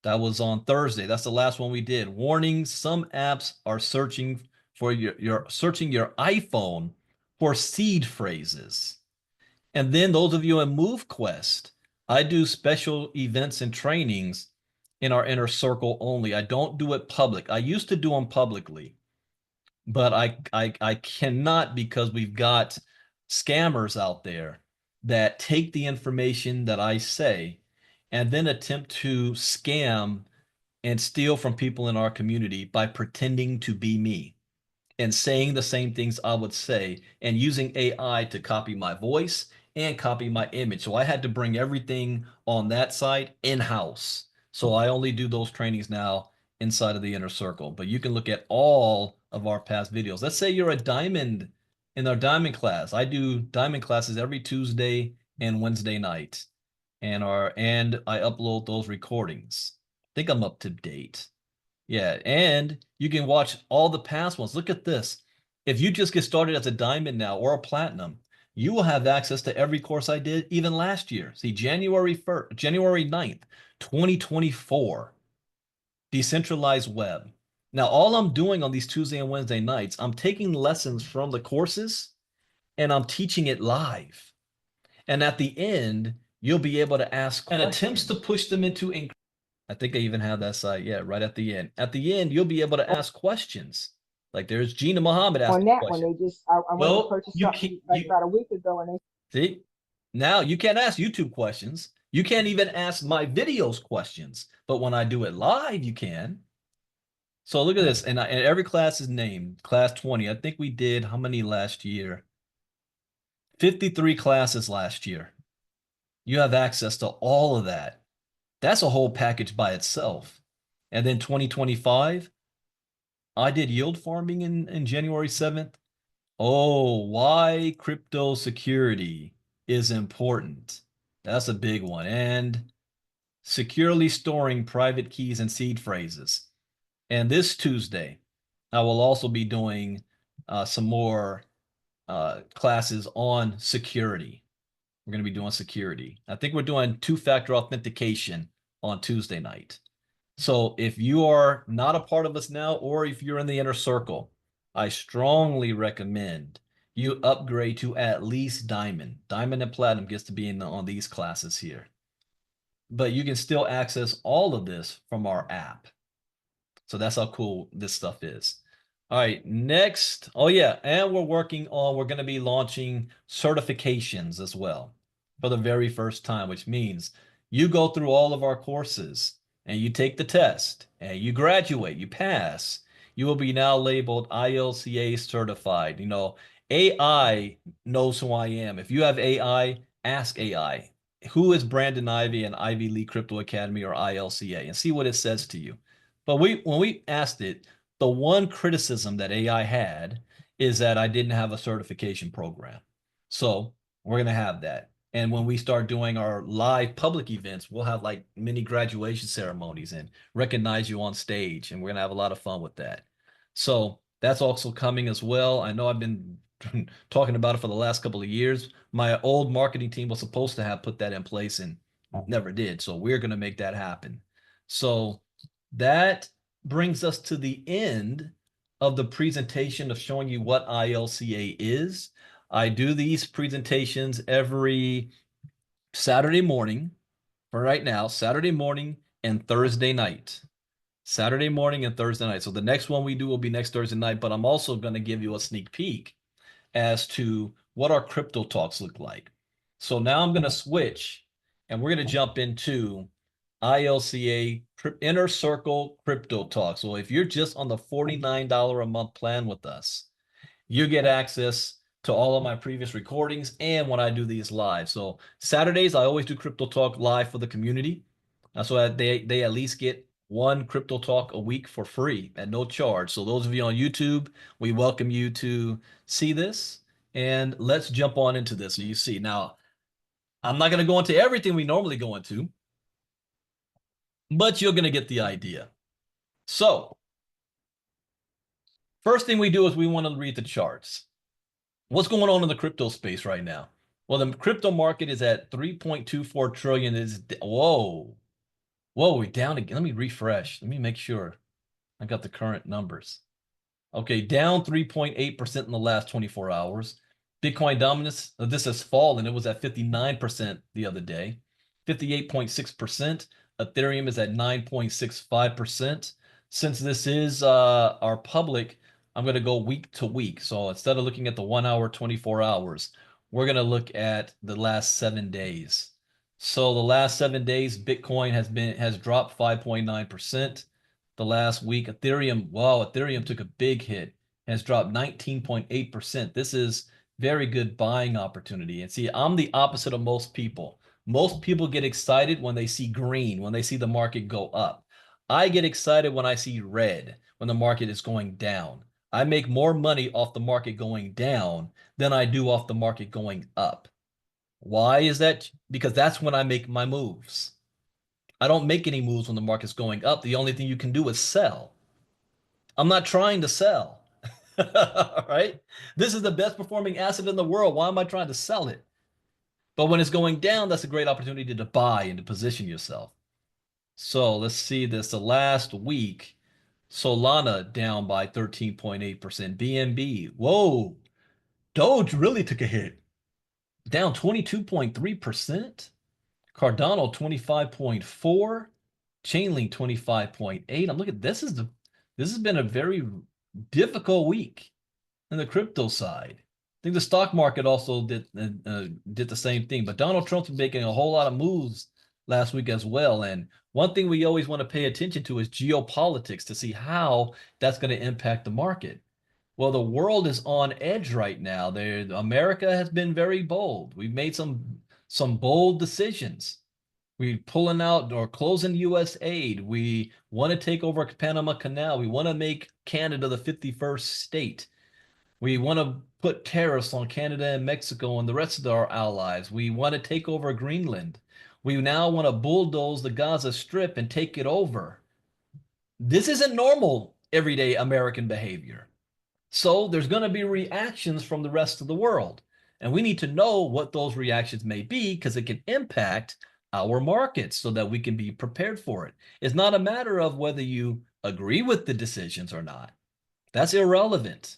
That was on Thursday. That's the last one we did. Warning, some apps are searching for your iPhone for seed phrases. And then those of you in MoveQuest, I do special events and trainings in our inner circle only. I don't do it public. I used to do them publicly, but I cannot, because we've got scammers out there that take the information that I say and then attempt to scam and steal from people in our community by pretending to be me and saying the same things I would say and using AI to copy my voice and copy my image. So I had to bring everything on that side in-house. So I only do those trainings now inside of the inner circle. But you can look at all of our past videos. Let's say you're a diamond in our diamond class. I do diamond classes every Tuesday and Wednesday night. And I upload those recordings. I think I'm up to date. Yeah, and you can watch all the past ones. Look at this. If you just get started as a diamond now or a platinum, you will have access to every course I did even last year. See, January 9th, 2024, decentralized web. Now, all I'm doing on these Tuesday and Wednesday nights, I'm taking lessons from the courses and I'm teaching it live. And at the end, you'll be able to ask and attempts to push them into. I think I even have that site. Yeah, right at the end. At the end, you'll be able to ask questions. Like there's Gina Muhammad asking on that questions. one. They just I went to purchase something like about a week ago, and they see, now you can't ask YouTube questions. You can't even ask my videos questions. But when I do it live, you can. So look at this, and every class is named class 20. I think we did how many last year? 53 classes last year. You have access to all of that. That's a whole package by itself. And then 2025, I did yield farming in January 7th. Oh, why crypto security is important. That's a big one. And securely storing private keys and seed phrases. And this Tuesday, I will also be doing some more classes on security. We're going to be doing security. I think we're doing two-factor authentication on Tuesday night. So if you are not a part of us now, or if you're in the inner circle, I strongly recommend you upgrade to at least Diamond. Diamond and Platinum gets to be on these classes here. But you can still access all of this from our app. So that's how cool this stuff is. All right, next. Oh yeah, and we're going to be launching certifications as well for the very first time, which means you go through all of our courses and you take the test and you graduate, you pass. You will be now labeled ILCA certified. You know, AI knows who I am. If you have AI, ask AI, who is Brandon Ivey and Ivy League Crypto Academy or ILCA, and see what it says to you. But when we asked it, the one criticism that AI had is that I didn't have a certification program. So we're going to have that. And when we start doing our live public events, we'll have like mini graduation ceremonies and recognize you on stage. And we're going to have a lot of fun with that. So that's also coming as well. I know I've been talking about it for the last couple of years. My old marketing team was supposed to have put that in place and never did. So we're going to make that happen. So that brings us to the end of the presentation of showing you what ILCA is. I do these presentations every Saturday morning for right now, Saturday morning and Thursday night. Saturday morning and Thursday night. So the next one we do will be next Thursday night, but I'm also going to give you a sneak peek as to what our crypto talks look like. So now I'm going to switch and we're going to jump into ILCA Inner Circle Crypto Talk. So if you're just on the $49 a month plan with us, you get access to all of my previous recordings and when I do these live. So Saturdays, I always do Crypto Talk live for the community. So that they at least get one Crypto Talk a week for free at no charge. So those of you on YouTube, we welcome you to see this. And let's jump on into this. So you see, now, I'm not going to go into everything we normally go into, but you're going to get the idea. So first thing we do is we want to read the charts. What's going on in the crypto space right now? Well, the crypto market is at 3.24 trillion. Whoa, we're down again. Let me refresh. Let me make sure I got the current numbers. Okay, down 3.8% in the last 24 hours. Bitcoin dominance, this has fallen. It was at 59% the other day, 58.6%. Ethereum is at 9.65%. Since this is our public, I'm going to go week to week. So instead of looking at the 1 hour, 24 hours, we're going to look at the last 7 days. So the last 7 days, Bitcoin has dropped 5.9%. The last week, Ethereum took a big hit, has dropped 19.8%. This is very good buying opportunity. And see, I'm the opposite of most people. Most people get excited when they see green, when they see the market go up. I get excited when I see red, when the market is going down. I make more money off the market going down than I do off the market going up. Why is that? Because that's when I make my moves. I don't make any moves when the market's going up. The only thing you can do is sell. I'm not trying to sell. All right? This is the best performing asset in the world. Why am I trying to sell it? But when it's going down, that's a great opportunity to buy and to position yourself. So let's see this. The last week, Solana down by 13.8%. BNB, whoa, Doge really took a hit. Down 22.3%. Cardano 25.4. Chainlink 25.8. I'm looking, this has been a very difficult week in the crypto side. I think the stock market also did the same thing, but Donald Trump's been making a whole lot of moves last week as well. And one thing we always want to pay attention to is geopolitics to see how that's going to impact the market. Well, the world is on edge right now. America has been very bold. We've made some bold decisions. We're pulling out or closing U.S. aid. We want to take over Panama Canal. We want to make Canada the 51st state. We want to put tariffs on Canada and Mexico and the rest of our allies. We want to take over Greenland. We now want to bulldoze the Gaza Strip and take it over. This isn't normal everyday American behavior. So there's going to be reactions from the rest of the world. And we need to know what those reactions may be because it can impact our markets so that we can be prepared for it. It's not a matter of whether you agree with the decisions or not. That's irrelevant.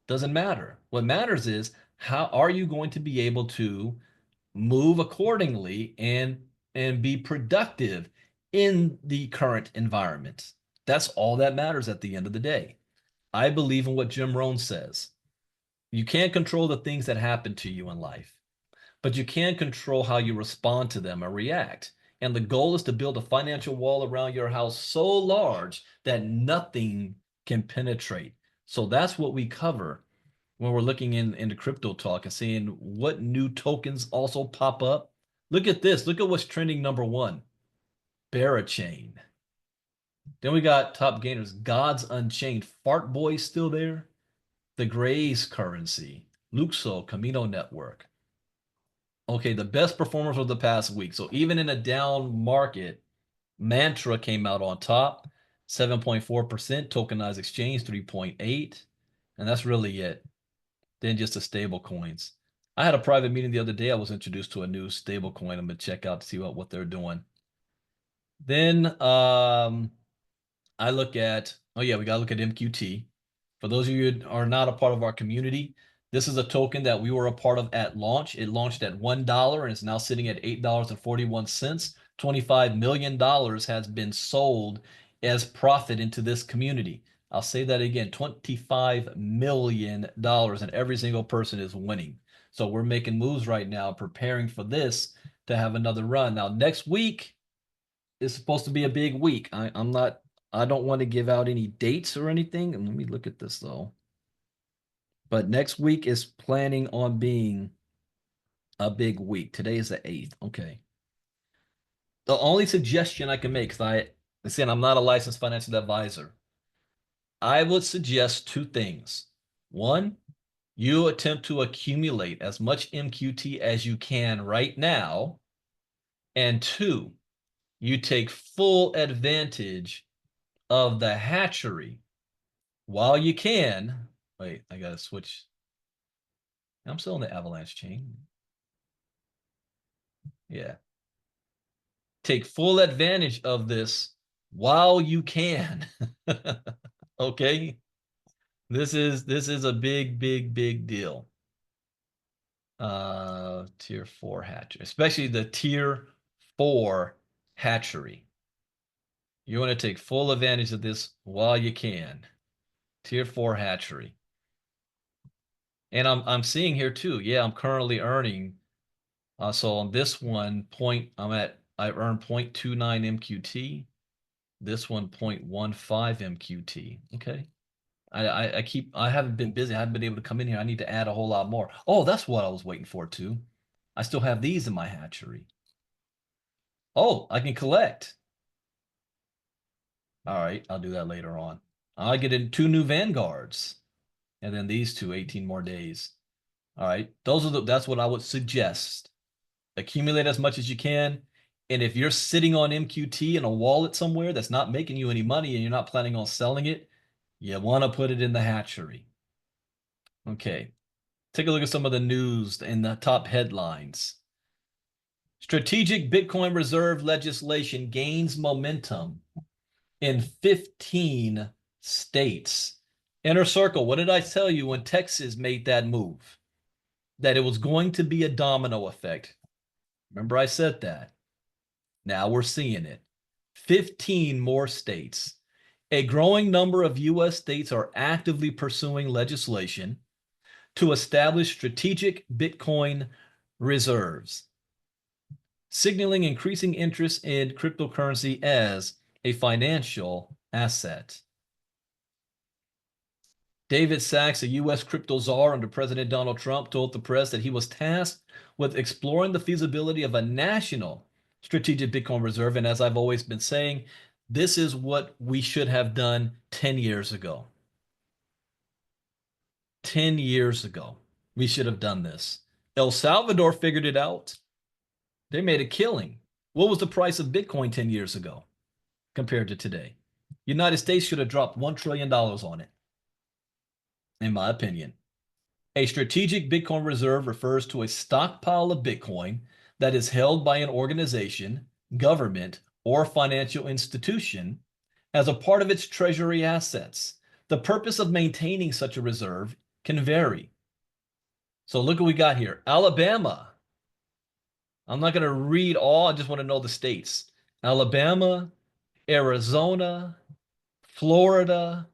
Doesn't matter. What matters is how are you going to be able to move accordingly and be productive in the current environment. That's all that matters at the end of the day. I believe in what Jim Rohn says. You can't control the things that happen to you in life, but you can control how you respond to them or react. And the goal is to build a financial wall around your house so large that nothing can penetrate. So that's what we cover when we're looking into crypto talk and seeing what new tokens also pop up. Look at this. Look at what's trending number one. Barachain. Then we got top gainers. Gods Unchained. Fart Boy still there. The Grays currency. Luxo, Camino Network. Okay, the best performers of the past week. So even in a down market, Mantra came out on top. 7.4%. Tokenized exchange, 3.8. And that's really it. Then just the stable coins. I had a private meeting the other day. I was introduced to a new stable coin. I'm going to check out to see what they're doing. Then I look at, oh yeah, we got to look at MQT. For those of you who are not a part of our community, this is a token that we were a part of at launch. It launched at $1 and it's now sitting at $8.41. $25 million has been sold as profit into this community. I'll say that again, $25 million, and every single person is winning. So we're making moves right now, preparing for this to have another run. Now, next week is supposed to be a big week. I don't want to give out any dates or anything. And let me look at this though. But next week is planning on being a big week. Today is the 8th. Okay. The only suggestion I can make, because I'm not a licensed financial advisor. I would suggest two things. One, you attempt to accumulate as much MQT as you can right now. And two, you take full advantage of the hatchery while you can. Wait, I gotta switch. I'm still in the avalanche chain. Yeah. Take full advantage of this while you can. Okay. This is a big deal. Tier 4 hatchery, especially the tier 4 hatchery. You want to take full advantage of this while you can. Tier 4 hatchery. And I'm seeing here too. Yeah, I'm currently earning. So on this one I earn 0.29 MQT. This one 0.15 MQT. Okay. I haven't been busy. I haven't been able to come in here. I need to add a whole lot more. Oh, that's what I was waiting for too. I still have these in my hatchery. Oh, I can collect. All right, I'll do that later on. I get in 2 new Vanguards. And then these 18 more days. All right, that's what I would suggest. Accumulate as much as you can. And if you're sitting on MQT in a wallet somewhere that's not making you any money and you're not planning on selling it, you want to put it in the hatchery. Okay, take a look at some of the news in the top headlines. Strategic Bitcoin reserve legislation gains momentum in 15 states. Inner Circle, what did I tell you when Texas made that move? That it was going to be a domino effect. Remember I said that. Now we're seeing it. 15 more states. A growing number of U.S. states are actively pursuing legislation to establish strategic Bitcoin reserves, signaling increasing interest in cryptocurrency as a financial asset. David Sachs, a U.S. crypto czar under President Donald Trump, told the press that he was tasked with exploring the feasibility of a national strategic Bitcoin reserve. And as I've always been saying, this is what we should have done 10 years ago. 10 years ago, we should have done this. El Salvador figured it out. They made a killing. What was the price of Bitcoin 10 years ago compared to today? United States should have dropped $1 trillion on it, in my opinion. A strategic Bitcoin reserve refers to a stockpile of Bitcoin that is held by an organization, government, or financial institution as a part of its treasury assets. The purpose of maintaining such a reserve can vary. So look what we got here. Alabama. I'm not going to read all. I just want to know the states. Alabama, Arizona, Florida,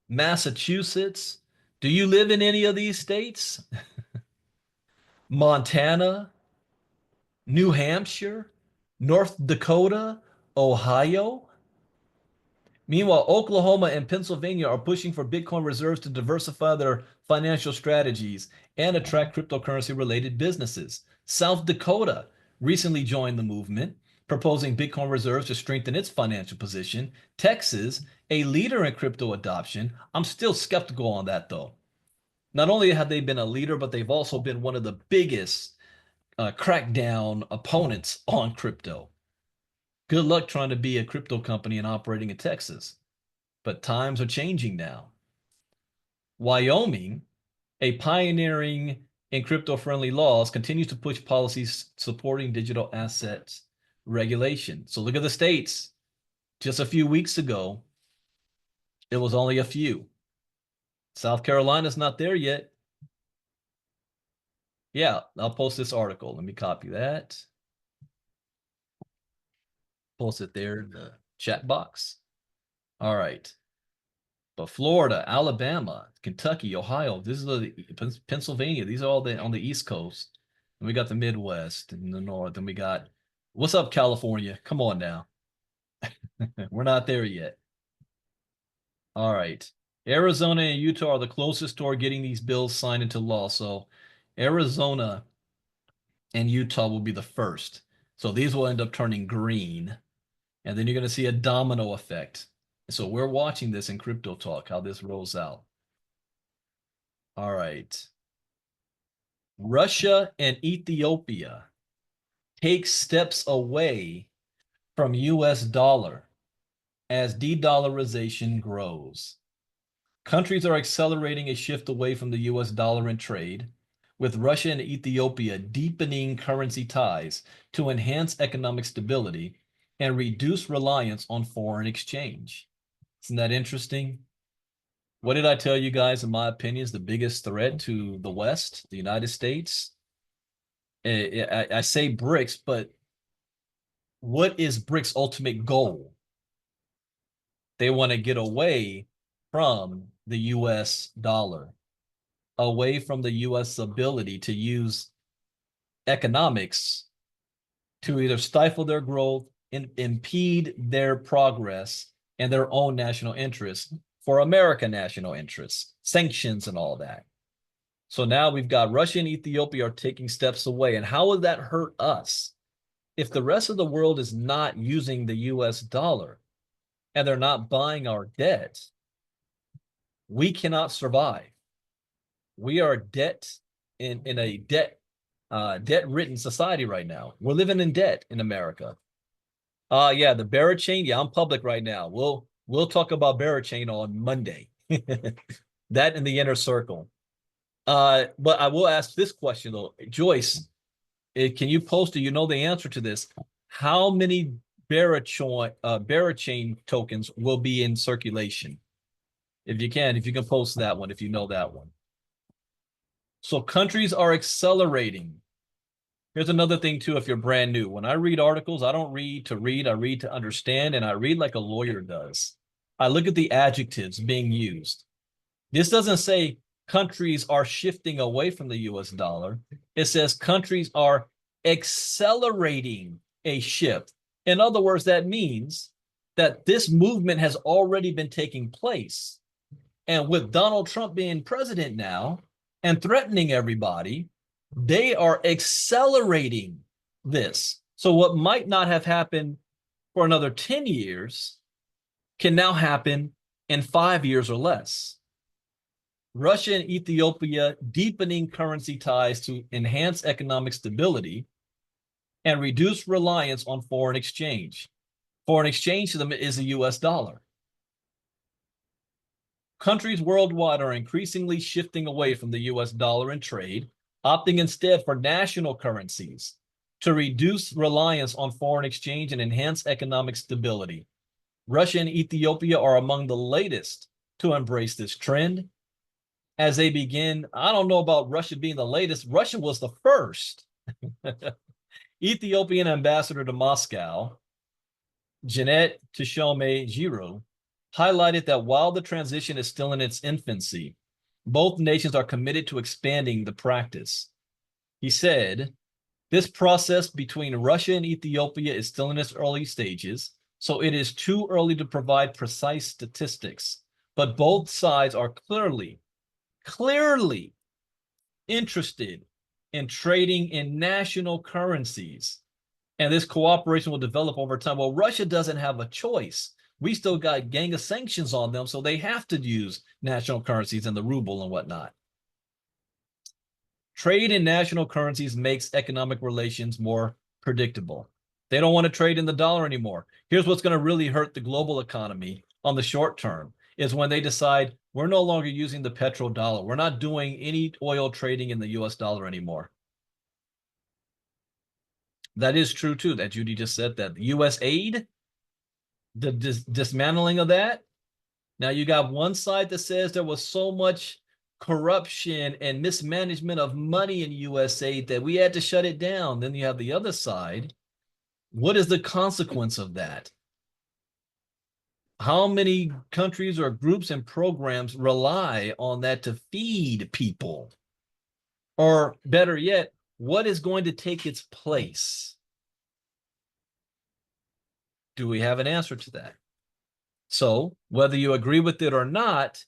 Massachusetts. Do you live in any of these states? Montana, New Hampshire, North Dakota, Ohio. Meanwhile, Oklahoma and Pennsylvania are pushing for Bitcoin reserves to diversify their financial strategies and attract cryptocurrency-related businesses. South Dakota recently joined the movement, proposing Bitcoin reserves to strengthen its financial position. Texas, a leader in crypto adoption. I'm still skeptical on that, though. Not only have they been a leader, but they've also been one of the biggest crackdown opponents on crypto. Good luck trying to be a crypto company and operating in Texas. But times are changing now. Wyoming, a pioneering in crypto-friendly laws, continues to push policies supporting digital assets regulation. So look at the states. Just a few weeks ago, it was only a few. South Carolina's not there yet. Yeah, I'll post this article. Let me copy that. Post it there in the chat box. All right. But Florida, Alabama, Kentucky, Ohio, this is the Pennsylvania. These are all on the East Coast. And we got the Midwest and the North. And we got, what's up, California? Come on now. We're not there yet. All right. Arizona and Utah are the closest toward getting these bills signed into law. So Arizona and Utah will be the first. So these will end up turning green. And then you're going to see a domino effect. So we're watching this in Crypto Talk, how this rolls out. All right. Russia and Ethiopia take steps away from US dollar as de-dollarization grows. Countries are accelerating a shift away from the US dollar in trade, with Russia and Ethiopia deepening currency ties to enhance economic stability and reduce reliance on foreign exchange. Isn't that interesting? What did I tell you guys, in my opinion, is the biggest threat to the West, the United States? I say BRICS, but what is BRICS' ultimate goal? They want to get away from the US dollar, away from the US ability to use economics to either stifle their growth, impede their progress and their own national interests for American national interests, sanctions and all that. So now we've got Russia and Ethiopia are taking steps away. And how would that hurt us? If the rest of the world is not using the US dollar and they're not buying our debt, we cannot survive. We are in a debt-ridden society right now. We're living in debt in America. Yeah, the Barachain. Yeah, I'm public right now. We'll talk about Barachain on Monday. That in the inner circle. But I will ask this question though, Joyce. Can you post? Do you know the answer to this? How many Barachain tokens will be in circulation? If you can post that one, if you know that one. So countries are accelerating. Here's another thing too, if you're brand new. When I read articles, I don't read to read, I read to understand, and I read like a lawyer does. I look at the adjectives being used. This doesn't say countries are shifting away from the US dollar. It says countries are accelerating a shift. In other words, that means that this movement has already been taking place. And with Donald Trump being president now and threatening everybody, they are accelerating this. So what might not have happened for another 10 years can now happen in 5 years or less. Russia and Ethiopia deepening currency ties to enhance economic stability and reduce reliance on foreign exchange. Foreign exchange to them is the US dollar. Countries worldwide are increasingly shifting away from the US dollar in trade, opting instead for national currencies to reduce reliance on foreign exchange and enhance economic stability. Russia and Ethiopia are among the latest to embrace this trend. As they begin, I don't know about Russia being the latest. Russia was the first. Ethiopian ambassador to Moscow, Janet Tshome Giroux, highlighted that while the transition is still in its infancy, both nations are committed to expanding the practice. He said, this process between Russia and Ethiopia is still in its early stages, so it is too early to provide precise statistics, but both sides are clearly interested in trading in national currencies, and this cooperation will develop over time. Well, Russia doesn't have a choice. We still got a gang of sanctions on them, so they have to use national currencies and the ruble and whatnot. Trade in national currencies makes economic relations more predictable. They don't want to trade in the dollar anymore. Here's what's going to really hurt the global economy on the short term is when they decide we're no longer using the petrodollar. We're not doing any oil trading in the US dollar anymore. That is true too, that Judy just said that. The US aid, the dismantling of that. Now you got one side that says there was so much corruption and mismanagement of money in US aid that we had to shut it down. Then you have the other side. What is the consequence of that? How many countries or groups and programs rely on that to feed people? Or better yet, what is going to take its place? Do we have an answer to that? So whether you agree with it or not,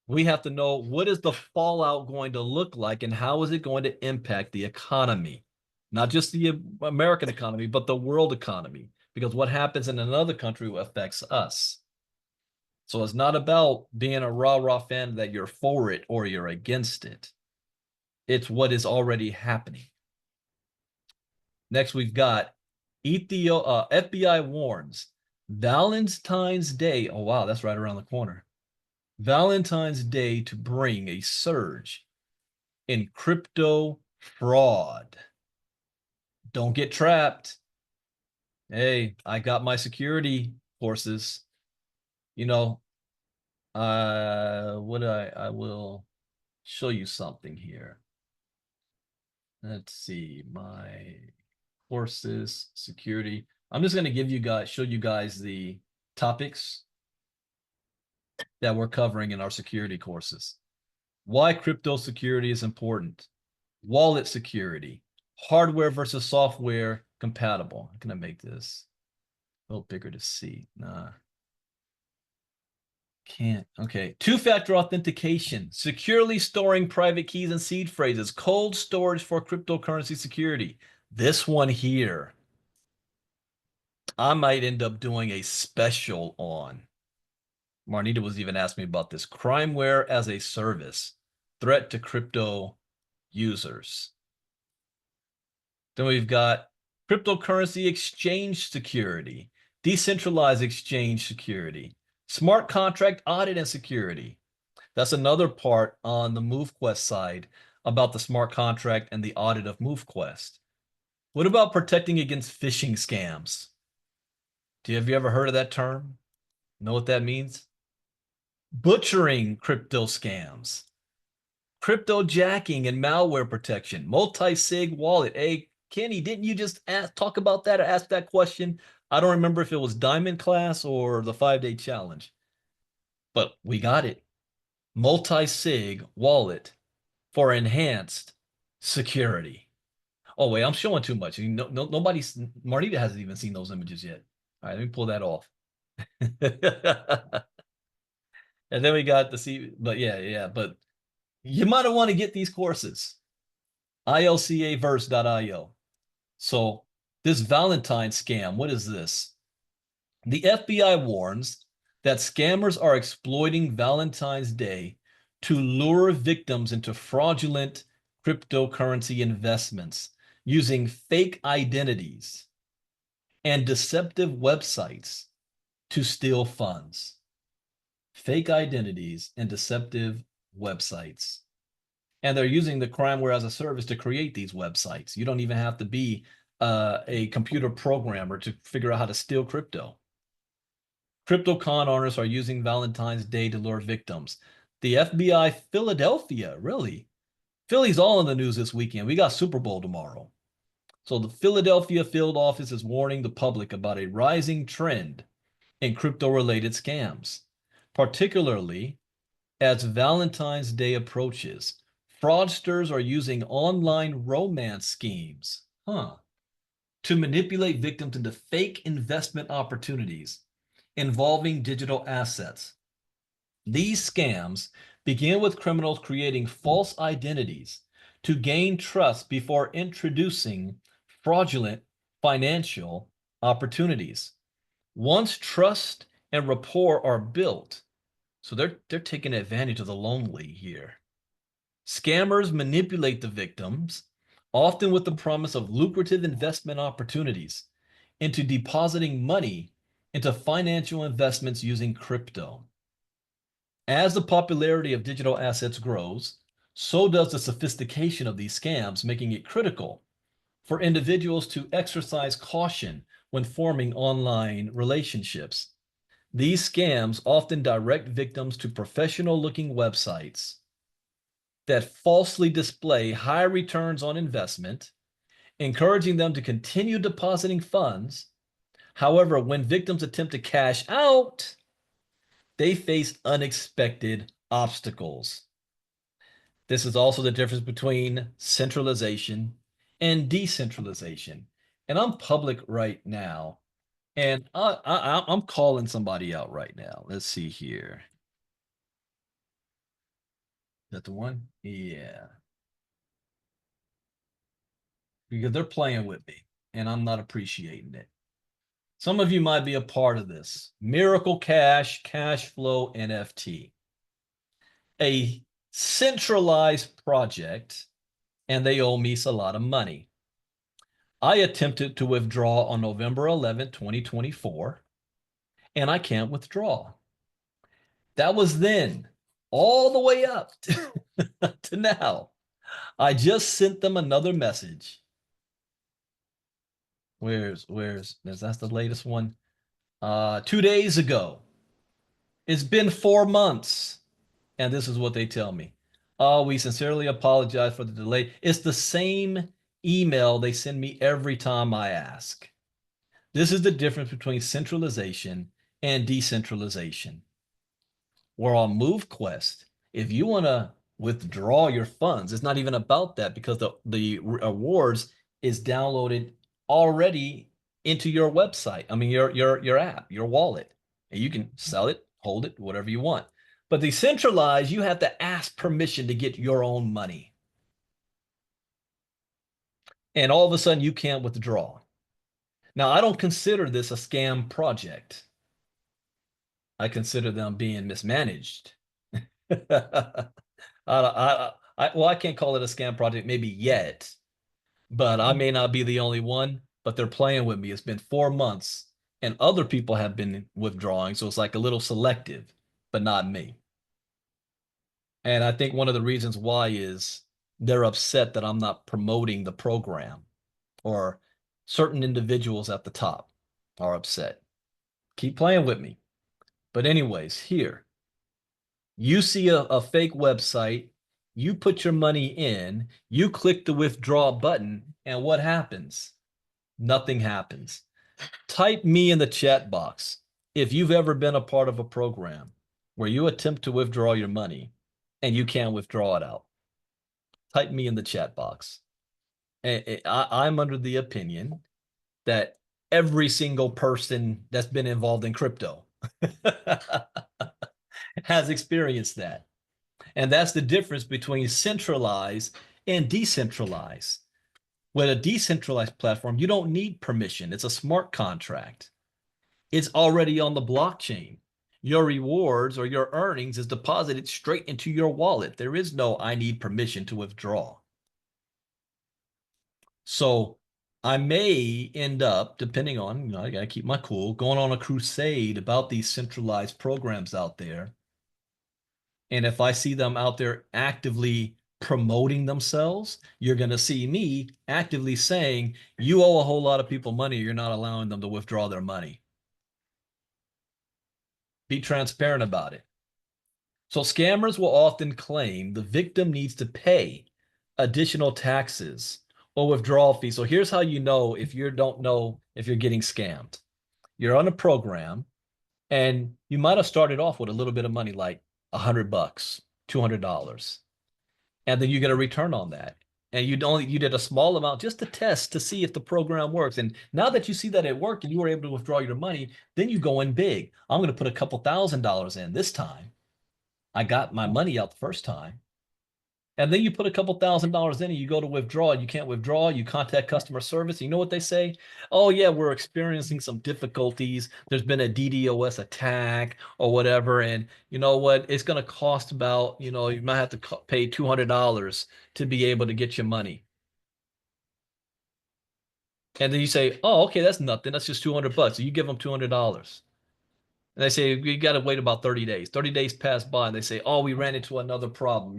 we have to know what is the fallout going to look like and how is it going to impact the economy? Not just the American economy, but the world economy. Because what happens in another country affects us. So it's not about being a rah-rah fan that you're for it or you're against it. It's what is already happening. Next, we've got FBI warns Valentine's Day. Oh, wow, that's right around the corner. Valentine's Day to bring a surge in crypto fraud. Don't get trapped. Hey, I got my security courses. You know, I will show you something here. Let's see, my courses, security. I'm just going to show you guys the topics that we're covering in our security courses. Why crypto security is important. Wallet security. Hardware versus software compatible. How can I make this a little bigger to see? Nah. Can't. Okay. Two-factor authentication. Securely storing private keys and seed phrases. Cold storage for cryptocurrency security. This one here, I might end up doing a special on. Marnita was even asking me about this. Crimeware as a service. Threat to crypto users. Then we've got cryptocurrency exchange security, decentralized exchange security, smart contract audit and security. That's another part on the MoveQuest side about the smart contract and the audit of MoveQuest. What about protecting against phishing scams? Have you ever heard of that term? Know what that means? Butchering crypto scams, crypto jacking and malware protection, multi-sig wallet. Hey, Kenny, didn't you just talk about that or ask that question? I don't remember if it was Diamond class or the 5-day challenge, but we got it. Multi-sig wallet for enhanced security. Oh, wait, I'm showing too much. Nobody's, Marnita hasn't even seen those images yet. All right, let me pull that off. And then we got the C, but yeah, but you might want to get these courses. ILCAverse.io. So this Valentine scam, what is this? The FBI warns that scammers are exploiting Valentine's Day to lure victims into fraudulent cryptocurrency investments using fake identities and deceptive websites to steal funds. Fake identities and deceptive websites. And they're using the crimeware as a service to create these websites. You don't even have to be a computer programmer to figure out how to steal crypto. Crypto con artists are using Valentine's Day to lure victims. The FBI Philadelphia, really? Philly's all in the news this weekend. We got Super Bowl tomorrow. So the Philadelphia field office is warning the public about a rising trend in crypto-related scams, particularly as Valentine's Day approaches. Fraudsters are using online romance schemes, to manipulate victims into fake investment opportunities involving digital assets. These scams begin with criminals creating false identities to gain trust before introducing fraudulent financial opportunities. Once trust and rapport are built, so they're taking advantage of the lonely here. Scammers manipulate the victims, often with the promise of lucrative investment opportunities, into depositing money into financial investments using crypto. As the popularity of digital assets grows, so does the sophistication of these scams, making it critical for individuals to exercise caution when forming online relationships. These scams often direct victims to professional-looking websites that falsely display high returns on investment, encouraging them to continue depositing funds. However, when victims attempt to cash out, they face unexpected obstacles. This is also the difference between centralization and decentralization. And I'm public right now, and I'm calling somebody out right now. Let's see here. Is that the one? Yeah. Because they're playing with me, and I'm not appreciating it. Some of you might be a part of this. Miracle Cash, Cash Flow NFT. A centralized project, and they owe me a lot of money. I attempted to withdraw on November 11, 2024, and I can't withdraw. That was then, all the way up to now. I just sent them another message. That's the latest one. 2 days ago. It's been 4 months. And this is what they tell me. Oh, we sincerely apologize for the delay. It's the same email they send me every time I ask. This is the difference between centralization and decentralization. We're on MoveQuest. If you want to withdraw your funds, it's not even about that because the rewards is downloaded already into your website. I mean, your app, your wallet, and you can sell it, hold it, whatever you want. But decentralized, you have to ask permission to get your own money. And all of a sudden, you can't withdraw. Now, I don't consider this a scam project. I consider them being mismanaged. Well, I can't call it a scam project, maybe yet, but I may not be the only one, but they're playing with me. It's been 4 months, and other people have been withdrawing, so it's like a little selective, but not me. And I think one of the reasons why is they're upset that I'm not promoting the program, or certain individuals at the top are upset. Keep playing with me. But anyways, here, you see a fake website, you put your money in, you click the withdraw button, and what happens? Nothing happens. Type me in the chat box if you've ever been a part of a program where you attempt to withdraw your money and you can't withdraw it out. Type me in the chat box. I'm under the opinion that every single person that's been involved in crypto has experienced that. And that's the difference between centralized and decentralized. With a decentralized platform, you don't need permission. It's a smart contract. It's already on the blockchain. Your rewards or your earnings is deposited straight into your wallet. There is no, I need permission to withdraw. So I may end up, depending on, I got to keep my cool, going on a crusade about these centralized programs out there. And if I see them out there actively promoting themselves, you're going to see me actively saying, you owe a whole lot of people money. You're not allowing them to withdraw their money. Be transparent about it. So scammers will often claim the victim needs to pay additional taxes or withdrawal fees. So here's how you know if you don't know if you're getting scammed. You're on a program and you might have started off with a little bit of money, like $100, $200. And then you get a return on that. And you did a small amount just to test to see if the program works. And now that you see that it worked and you were able to withdraw your money, then you go in big. I'm going to put a couple $1,000s in this time. I got my money out the first time. And then you put a couple $1,000s in and you go to withdraw and you can't withdraw. You contact customer service. You know what they say? Oh, yeah, we're experiencing some difficulties. There's been a DDoS attack or whatever. And you know what? It's going to cost about, you might have to pay $200 to be able to get your money. And then you say, oh, okay, that's nothing. That's just $200. So you give them $200. And they say, you got to wait about 30 days. 30 days pass by and they say, oh, we ran into another problem.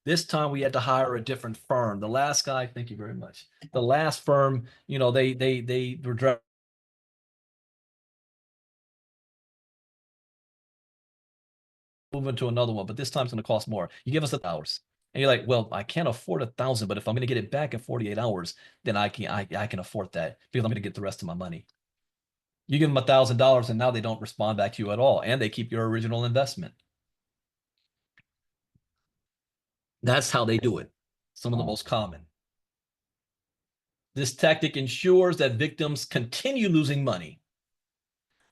This time we had to hire a different firm. The last guy, thank you very much. The last firm, they were moving to another one, but this time it's going to cost more. You give us $1,000. And you're like, well, I can't afford 1,000, but if I'm going to get it back in 48 hours, then I can afford that because I'm going to get the rest of my money. You give them $1,000 and now they don't respond back to you at all. And they keep your original investment. That's how they do it. Some of the most common. This tactic ensures that victims continue losing money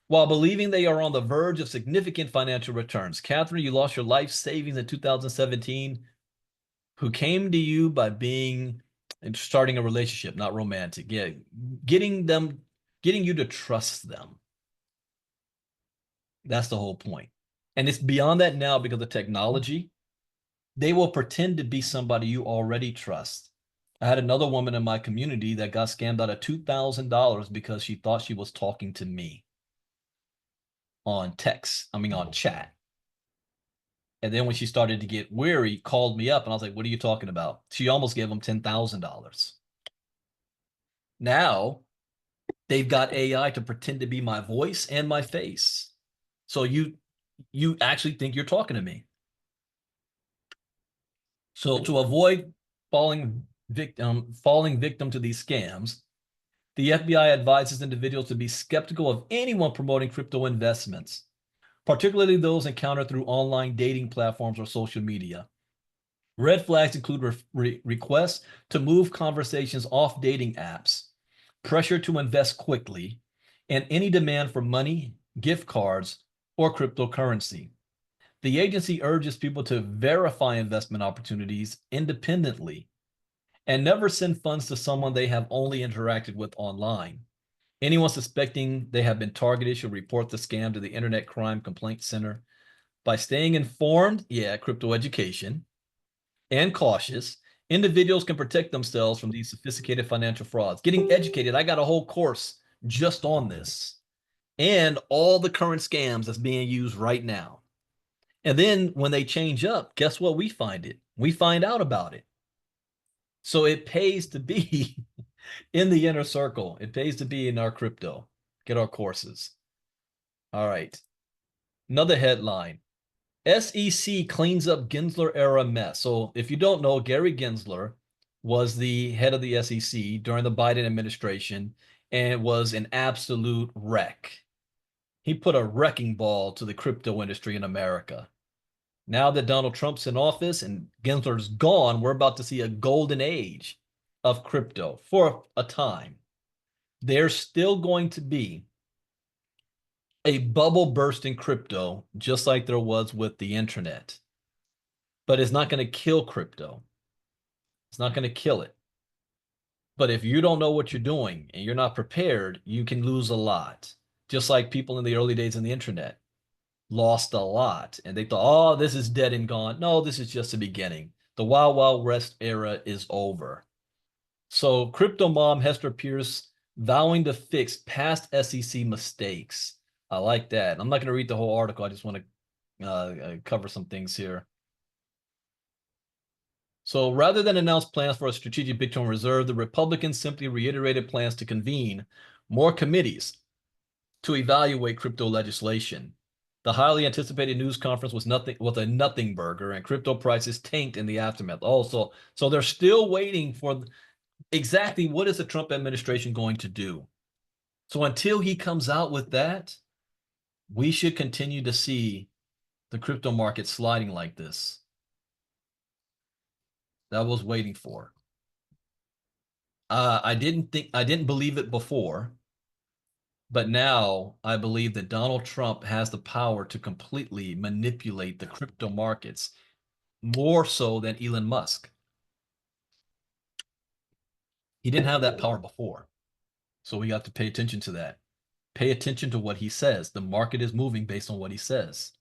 while believing they are on the verge of significant financial returns. Catherine, you lost your life savings in 2017. Who came to you by being and starting a relationship, not romantic. Yeah, getting you to trust them. That's the whole point. And it's beyond that now because of technology. They will pretend to be somebody you already trust. I had another woman in my community that got scammed out of $2,000 because she thought she was talking to me on chat. And then when she started to get weary, called me up and I was like, what are you talking about? She almost gave them $10,000. Now they've got AI to pretend to be my voice and my face. So you actually think you're talking to me. So to avoid falling victim to these scams, the FBI advises individuals to be skeptical of anyone promoting crypto investments, particularly those encountered through online dating platforms or social media. Red flags include requests to move conversations off dating apps, pressure to invest quickly, and any demand for money, gift cards, or cryptocurrency. The agency urges people to verify investment opportunities independently and never send funds to someone they have only interacted with online. Anyone suspecting they have been targeted should report the scam to the Internet Crime Complaint Center. By staying informed, crypto education, and cautious, individuals can protect themselves from these sophisticated financial frauds. Getting educated, I got a whole course just on this and all the current scams that's being used right now. And then when they change up, guess what? We find out about it. So it pays to be in the inner circle. It pays to be in our crypto. Get our courses. All right. Another headline. SEC cleans up Gensler era mess. So if you don't know, Gary Gensler was the head of the SEC during the Biden administration and was an absolute wreck. He put a wrecking ball to the crypto industry in America. Now that Donald Trump's in office and Gensler's gone, we're about to see a golden age of crypto for a time. There's still going to be a bubble burst in crypto, just like there was with the internet. But it's not going to kill crypto. It's not going to kill it. But if you don't know what you're doing and you're not prepared, you can lose a lot. Just like people in the early days of the internet lost a lot. And they thought, oh, this is dead and gone. No, this is just the beginning. The Wild Wild West era is over. So crypto mom Hester Pierce vowing to fix past SEC mistakes. I like that. I'm not going to read the whole article. I just want to cover some things here. So rather than announce plans for a strategic Bitcoin reserve, the Republicans simply reiterated plans to convene more committees to evaluate crypto legislation. The highly anticipated news conference was a nothing burger, and crypto prices tanked in the aftermath. Also, so they're still waiting for exactly what is the Trump administration going to do. So until he comes out with that, we should continue to see the crypto market sliding like this. That I was waiting for. I didn't believe it before, but now I believe that Donald Trump has the power to completely manipulate the crypto markets, more so than Elon Musk. He didn't have that power before. So we got to pay attention to that. Pay attention to what he says. The market is moving based on what he says.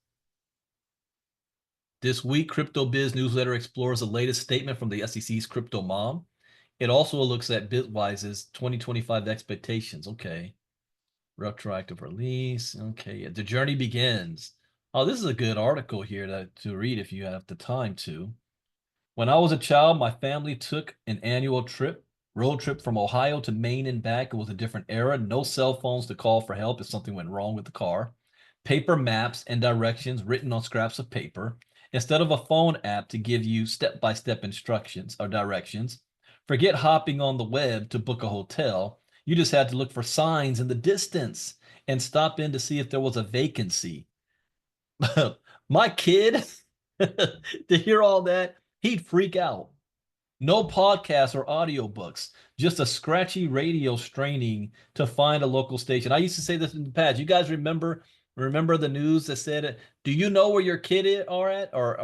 This week, Crypto Biz newsletter explores the latest statement from the SEC's crypto mom. It also looks at Bitwise's 2025 expectations. Okay. Retroactive release. Okay. The journey begins. Oh, this is a good article here to read if you have the time to. When I was a child, my family took an annual road trip from Ohio to Maine and back. It was a different era. No cell phones to call for help if something went wrong with the car. Paper maps and directions written on scraps of paper instead of a phone app to give you step-by-step instructions or directions. Forget hopping on the web to book a hotel. You just had to look for signs in the distance and stop in to see if there was a vacancy. My kid, to hear all that, he'd freak out. No podcasts or audiobooks, just a scratchy radio straining to find a local station. I used to say this in the past. You guys remember the news that said, do you know where your kid are at? Or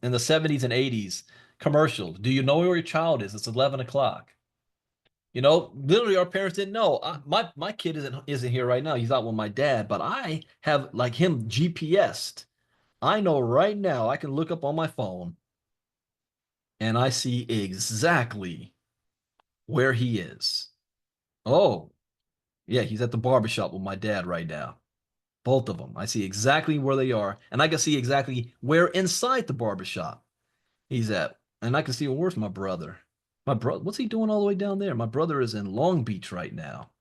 in the 70s and 80s commercials, do you know where your child is? It's 11 o'clock. You know, literally our parents didn't know. My kid isn't here right now. He's out with my dad, but I have like him GPSed. I know right now I can look up on my phone and I see exactly where he is. Oh, yeah, he's at the barbershop with my dad right now. Both of them. I see exactly where they are, and I can see exactly where inside the barbershop he's at. And I can see, well, where's my brother? My brother, what's he doing all the way down there? My brother is in Long Beach right now.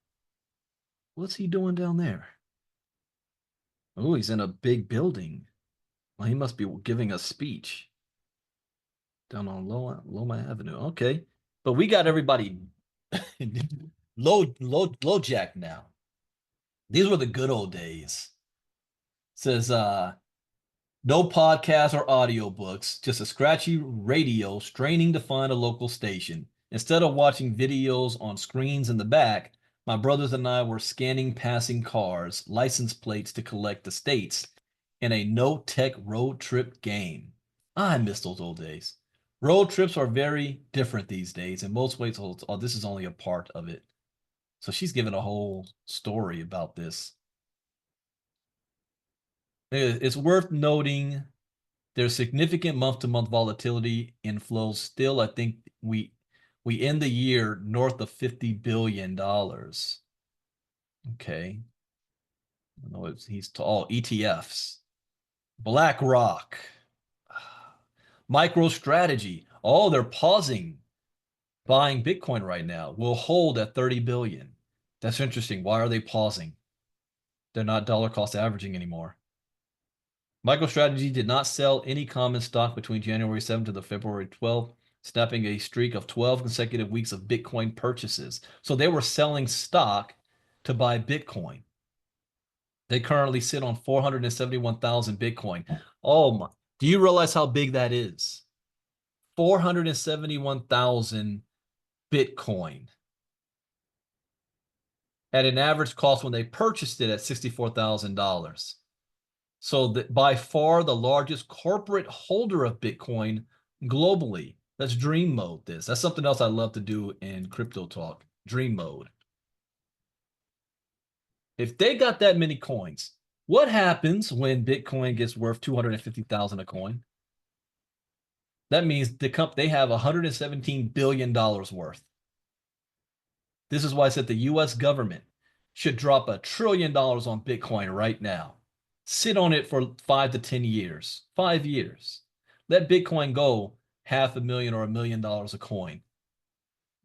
What's he doing down there? Oh, he's in a big building. Well, he must be giving a speech down on Loma Avenue. Okay. But we got everybody low jack now. These were the good old days. Says no podcasts or audiobooks, just a scratchy radio straining to find a local station. Instead of watching videos on screens in the back, my brothers and I were scanning passing cars, license plates to collect the states in a no-tech road trip game. I miss those old days. Road trips are very different these days. In most ways, oh, this is only a part of it. So she's given a whole story about this. It's worth noting there's significant month-to-month volatility in flows. Still, I think we end the year north of $50 billion. Okay. I know he's all ETFs. BlackRock. MicroStrategy. Oh, they're pausing buying Bitcoin right now. Will hold at 30 billion. That's interesting. Why are they pausing? They're not dollar cost averaging anymore. MicroStrategy did not sell any common stock between January 7th to the February 12th, snapping a streak of 12 consecutive weeks of Bitcoin purchases. So they were selling stock to buy Bitcoin. They currently sit on 471,000 Bitcoin. Oh my, do you realize how big that is? 471,000 Bitcoin. at an average cost when they purchased it at $64,000. So that by far the largest corporate holder of Bitcoin globally. Let's dream mode this. That's something else I love to do in crypto talk. Dream mode. If they got that many coins, what happens when Bitcoin gets worth 250,000 a coin? That means they have $117 billion worth. This is why I said the US government should drop $1 trillion on Bitcoin right now. Sit on it for 5 to 10 years, 5 years. Let Bitcoin go $500,000 or $1 million a coin.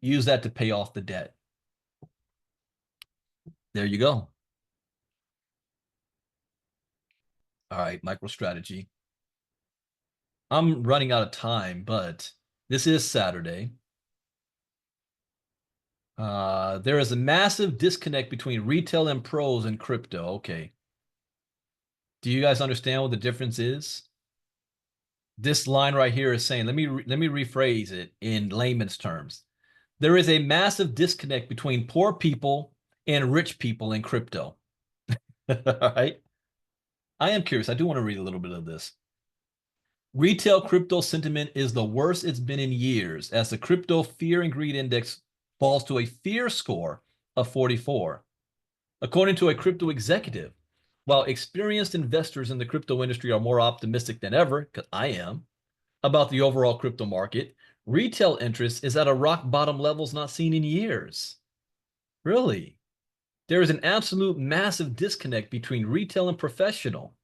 Use that to pay off the debt. There you go. All right, MicroStrategy. I'm running out of time, but this is Saturday. There is a massive disconnect between retail and pros in crypto. Okay. Do you guys understand what the difference is? This line right here is saying, let me rephrase it in layman's terms. There is a massive disconnect between poor people and rich people in crypto. All right. I am curious. I do want to read a little bit of this. Retail crypto sentiment is the worst it's been in years as the crypto fear and greed index falls to a fear score of 44. According to a crypto executive, while experienced investors in the crypto industry are more optimistic than ever, because I am, about the overall crypto market, retail interest is at a rock bottom levels not seen in years. Really? There is an absolute massive disconnect between retail and professional.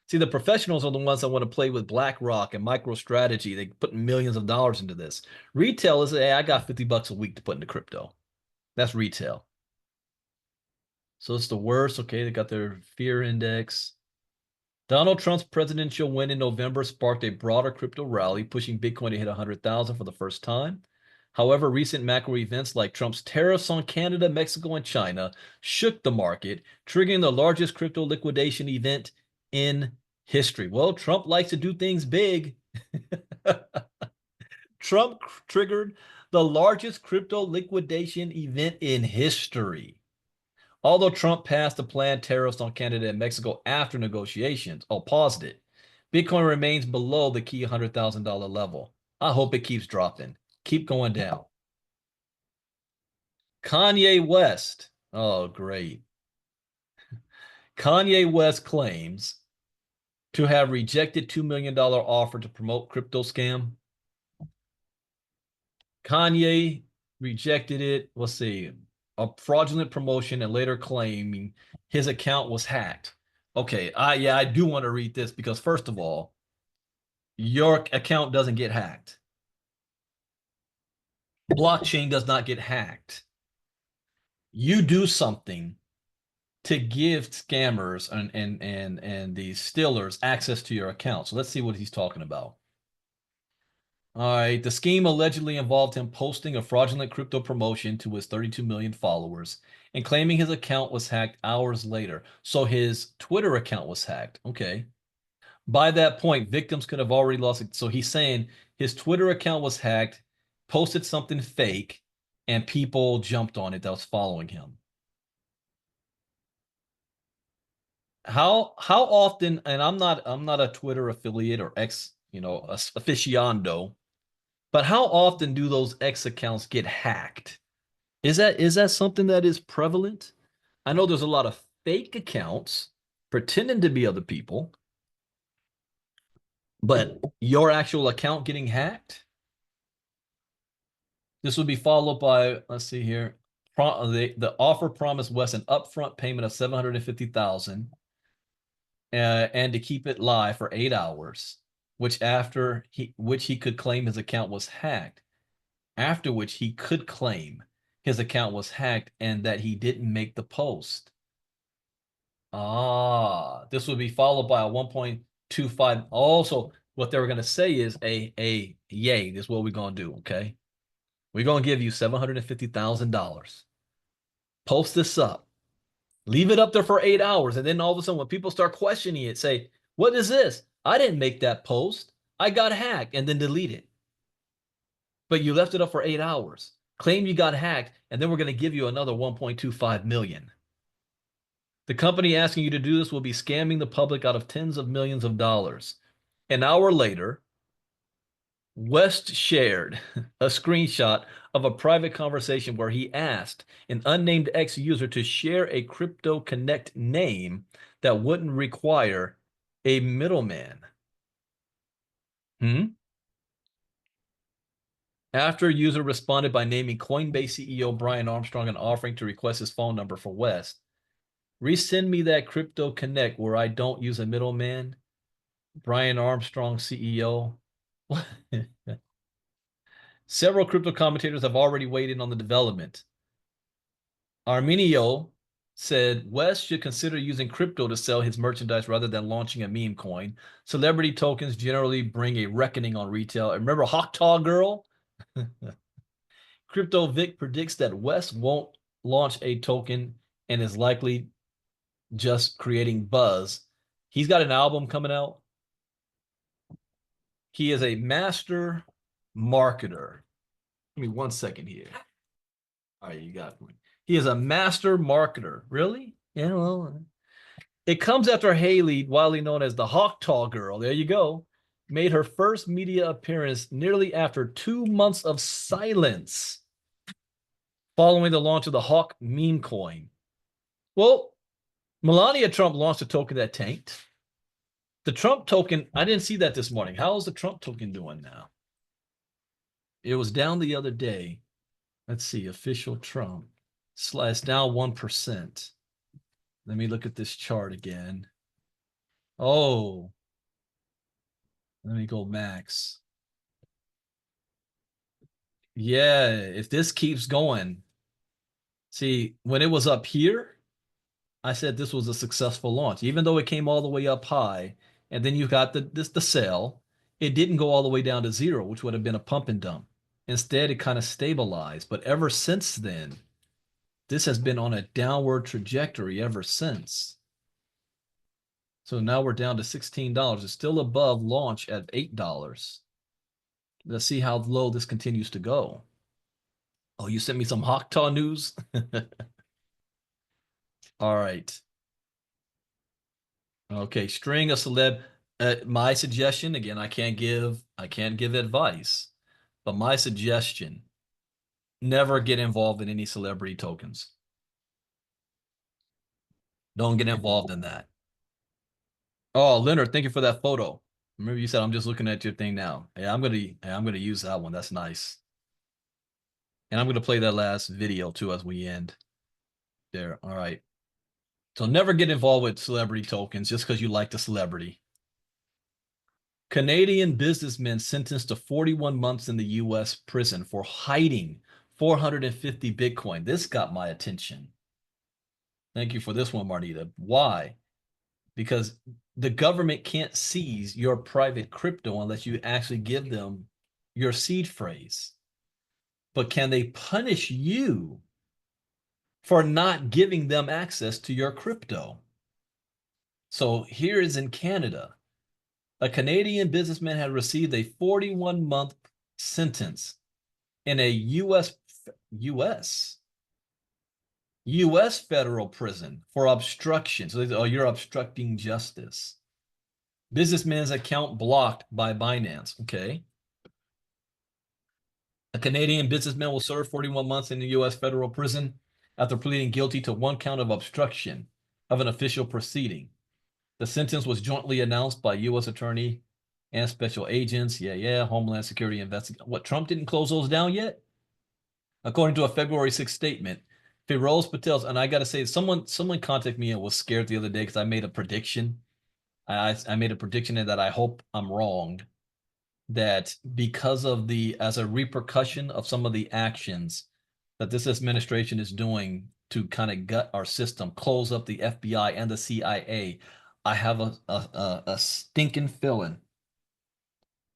See, the professionals are the ones that want to play with BlackRock and MicroStrategy. They put millions of dollars into this. Retail is, hey, I got $50 a week to put into crypto. That's retail. So it's the worst. Okay, they got their fear index. Donald Trump's presidential win in November sparked a broader crypto rally, pushing Bitcoin to hit 100,000 for the first time. However, recent macro events like Trump's tariffs on Canada, Mexico, and China shook the market, triggering the largest crypto liquidation event in history. Well, Trump likes to do things big. Trump triggered the largest crypto liquidation event in history. Although Trump passed the planned tariffs on Canada and Mexico after negotiations, paused it, Bitcoin remains below the key $100,000 level. I hope it keeps dropping. Keep going down. Kanye West. Oh, great. Kanye West claims to have rejected $2 million offer to promote crypto scam. Kanye rejected it. Let's see. A fraudulent promotion and later claiming his account was hacked. Okay, I do want to read this because first of all, your account doesn't get hacked. Blockchain does not get hacked. You do something to give scammers and these stealers access to your account. So let's see what he's talking about. All right, the scheme allegedly involved him posting a fraudulent crypto promotion to his 32 million followers and claiming his account was hacked hours later. So his Twitter account was hacked. Okay. By that point, victims could have already lost it. So he's saying his Twitter account was hacked, posted something fake, and people jumped on it that was following him. How often, and I'm not a Twitter affiliate or X, aficionado, but how often do those X accounts get hacked? Is that something that is prevalent? I know there's a lot of fake accounts pretending to be other people, but your actual account getting hacked? This would be followed by, let's see here, the offer promised West an upfront payment of $750,000 and to keep it live for 8 hours, which he could claim his account was hacked. After which he could claim his account was hacked and that he didn't make the post. This would be followed by a 1.25. Also, what they were going to say is yay, this is what we're going to do, okay? We're going to give you $750,000. Post this up. Leave it up there for 8 hours. And then all of a sudden, when people start questioning it, say, what is this? I didn't make that post. I got hacked, and then delete it. But you left it up for 8 hours. Claim you got hacked, and then we're going to give you another 1.25 million. The company asking you to do this will be scamming the public out of tens of millions of dollars. An hour later, West shared a screenshot of a private conversation where he asked an unnamed X user to share a Crypto Connect name that wouldn't require a middleman. After a user responded by naming Coinbase CEO Brian Armstrong and offering to request his phone number for West, resend me that Crypto Connect where I don't use a middleman. Brian Armstrong CEO. Several crypto commentators have already weighed in on the development. Arminio said West should consider using crypto to sell his merchandise rather than launching a meme coin. Celebrity tokens generally bring a reckoning on retail. Remember Hawk Girl? Crypto Vic predicts that West won't launch a token and is likely just creating buzz. He's got an album coming out. He is a master marketer. Give me 1 second here. All right, you got me. He is a master marketer. Really? Yeah, well, it comes after Haley, widely known as the Hawk Girl, there you go, made her first media appearance nearly after 2 months of silence following the launch of the Hawk meme coin. Well, Melania Trump launched a token that tanked. The Trump token, I didn't see that this morning. How is the Trump token doing now? It was down the other day. Let's see, official Trump. It's down 1%. Let me look at this chart again. Oh, let me go max. Yeah, if this keeps going. See, when it was up here, I said this was a successful launch, even though it came all the way up high, and then you got the sell. It didn't go all the way down to zero, which would have been a pump and dump. Instead, it kind of stabilized. But ever since then, this has been on a downward trajectory ever since. So now we're down to $16. It's still above launch at $8. Let's see how low this continues to go. Oh, you sent me some Hawk news? All right. Okay, string a celeb. My suggestion, again, I can't give advice, but my suggestion, never get involved in any celebrity tokens. Don't get involved in that. Oh, Leonard, thank you for that photo. Remember you said I'm just looking at your thing now. Yeah, I'm gonna use that one. That's nice. And I'm gonna play that last video too as we end. There. All right. So never get involved with celebrity tokens just because you like the celebrity. Canadian businessman sentenced to 41 months in the U.S. prison for hiding 450 Bitcoin. This got my attention. Thank you for this one, Marnita. Why? Because the government can't seize your private crypto unless you actually give them your seed phrase. But can they punish you for not giving them access to your crypto? So here is in Canada. A Canadian businessman had received a 41-month sentence in a U.S. federal prison for obstruction. So they say, oh, you're obstructing justice. Businessman's account blocked by Binance. Okay. A Canadian businessman will serve 41 months in the U.S. federal prison after pleading guilty to one count of obstruction of an official proceeding. The sentence was jointly announced by U.S. attorney and special agents. Homeland Security investigation. What, Trump didn't close those down yet? According to a February 6th statement, Firoz Patel's, and I got to say, someone contacted me and was scared the other day because I made a prediction. I made a prediction that I hope I'm wrong, that because of as a repercussion of some of the actions that this administration is doing to kind of gut our system, close up the FBI and the CIA, I have a stinking feeling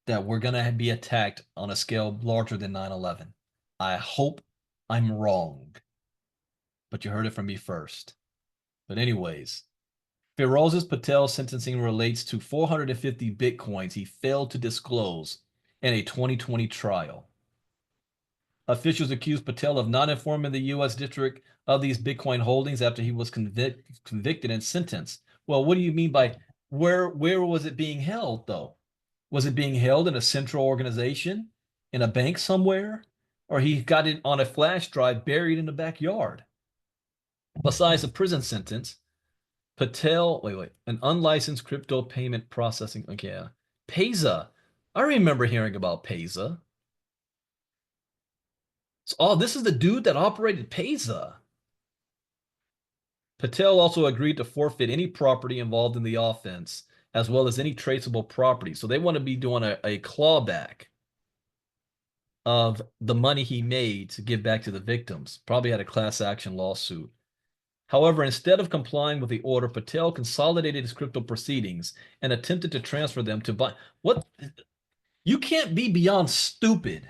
that we're going to be attacked on a scale larger than 9/11. I hope I'm wrong, but you heard it from me first. But anyways, Firoz Patel's sentencing relates to 450 Bitcoins he failed to disclose in a 2020 trial. Officials accused Patel of not informing the U.S. District of these Bitcoin holdings after he was convicted and sentenced. Well, what do you mean by where was it being held, though? Was it being held in a central organization, in a bank somewhere? Or he got it on a flash drive buried in the backyard? Besides the prison sentence, Patel, an unlicensed crypto payment processing, okay, Payza. I remember hearing about Payza. Oh, this is the dude that operated Payza. Patel also agreed to forfeit any property involved in the offense, as well as any traceable property. So they want to be doing a clawback of the money he made to give back to the victims. Probably had a class action lawsuit. However, instead of complying with the order, Patel consolidated his crypto proceedings and attempted to transfer them to buy. What? You can't be beyond stupid.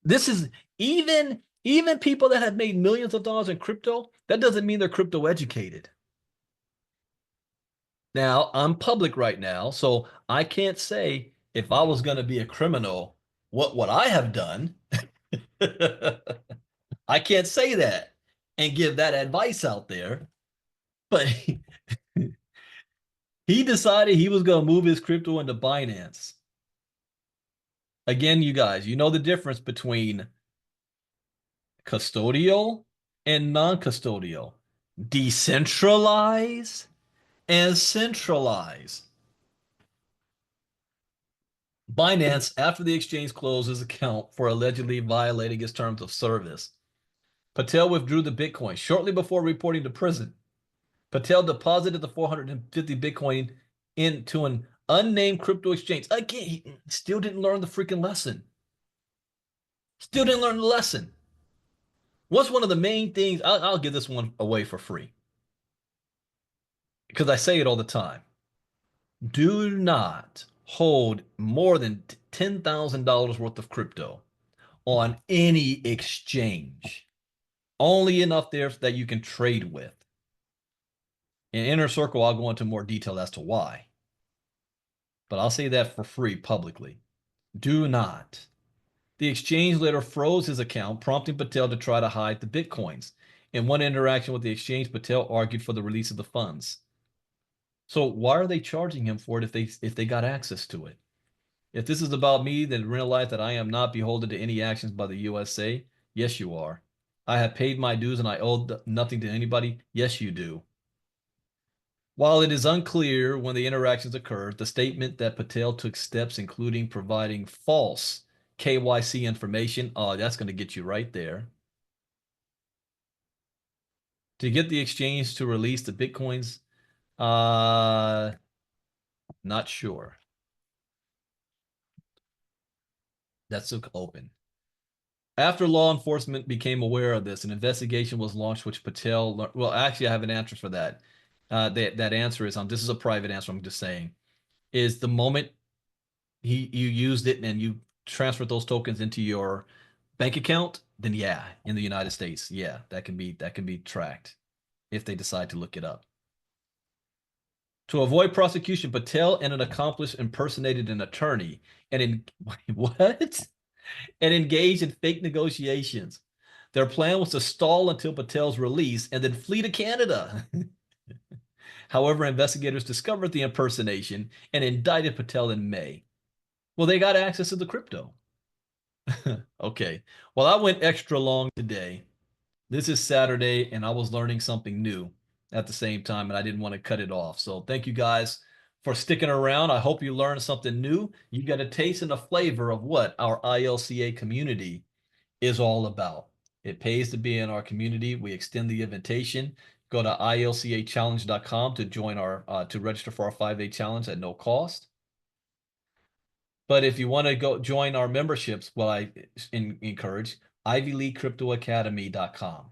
This is even people that have made millions of dollars in crypto, that doesn't mean they're crypto educated. Now, I'm public right now, so I can't say if I was going to be a criminal, what I have done. I can't say that and give that advice out there. But he decided he was going to move his crypto into Binance. Again, you guys, you know the difference between custodial and non-custodial, decentralized and centralized. Binance, after the exchange closed his account for allegedly violating its terms of service, Patel withdrew the Bitcoin shortly before reporting to prison. Patel deposited the 450 Bitcoin into an unnamed crypto exchange. Again, he still didn't learn the freaking lesson. Still didn't learn the lesson. What's one of the main things? I'll give this one away for free because I say it all the time. Do not hold more than $10,000 worth of crypto on any exchange. Only enough there that you can trade with. In Inner Circle, I'll go into more detail as to why. But I'll say that for free publicly. Do not. The exchange later froze his account, prompting Patel to try to hide the Bitcoins. In one interaction with the exchange, Patel argued for the release of the funds. So why are they charging him for it if they got access to it? If this is about me, then realize that I am not beholden to any actions by the USA. Yes, you are. I have paid my dues and I owe nothing to anybody. Yes, you do. While it is unclear when the interactions occurred, the statement that Patel took steps including providing false KYC information, that's going to get you right there, to get the exchange to release the Bitcoins, not sure. That's open. After law enforcement became aware of this, an investigation was launched, which Patel, well, actually, I have an answer for that. That answer is, this is a private answer, I'm just saying, is the moment you used it and you transferred those tokens into your bank account, then yeah, in the United States, yeah, that can be tracked if they decide to look it up. To avoid prosecution, Patel and an accomplice impersonated an attorney and engaged in fake negotiations. Their plan was to stall until Patel's release and then flee to Canada. However, investigators discovered the impersonation and indicted Patel in May. Well, they got access to the crypto. Okay. Well, I went extra long today. This is Saturday, and I was learning something new at the same time, and I didn't want to cut it off. So thank you guys for sticking around. I hope you learned something new. You got a taste and a flavor of what our ILCA community is all about. It pays to be in our community. We extend the invitation. Go to ilcachallenge.com to join to register for our 5-day challenge at no cost. But if you want to go join our memberships, well, I encourage ivyleaguecryptoacademy.com.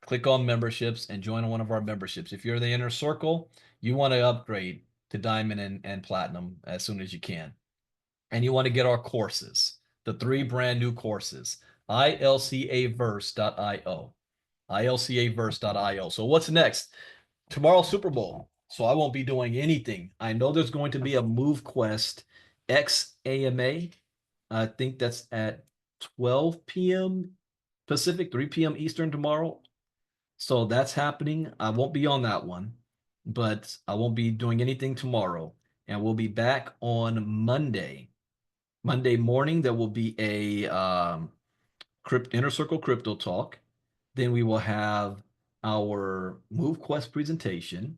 Click on memberships and join one of our memberships. If you're in the inner circle, you want to upgrade to diamond and platinum as soon as you can. And you want to get our courses, the 3 brand new courses, ilcaverse.io, ilcaverse.io. So what's next? Tomorrow, Super Bowl. So I won't be doing anything. I know there's going to be a MoveQuest XAMA I think that's at 12 p.m. Pacific, 3 p.m. Eastern tomorrow. So that's happening. I won't be on that one, but I won't be doing anything tomorrow. And we'll be back on Monday. Monday morning, there will be a Inner Circle Crypto Talk. Then we will have our MoveQuest presentation.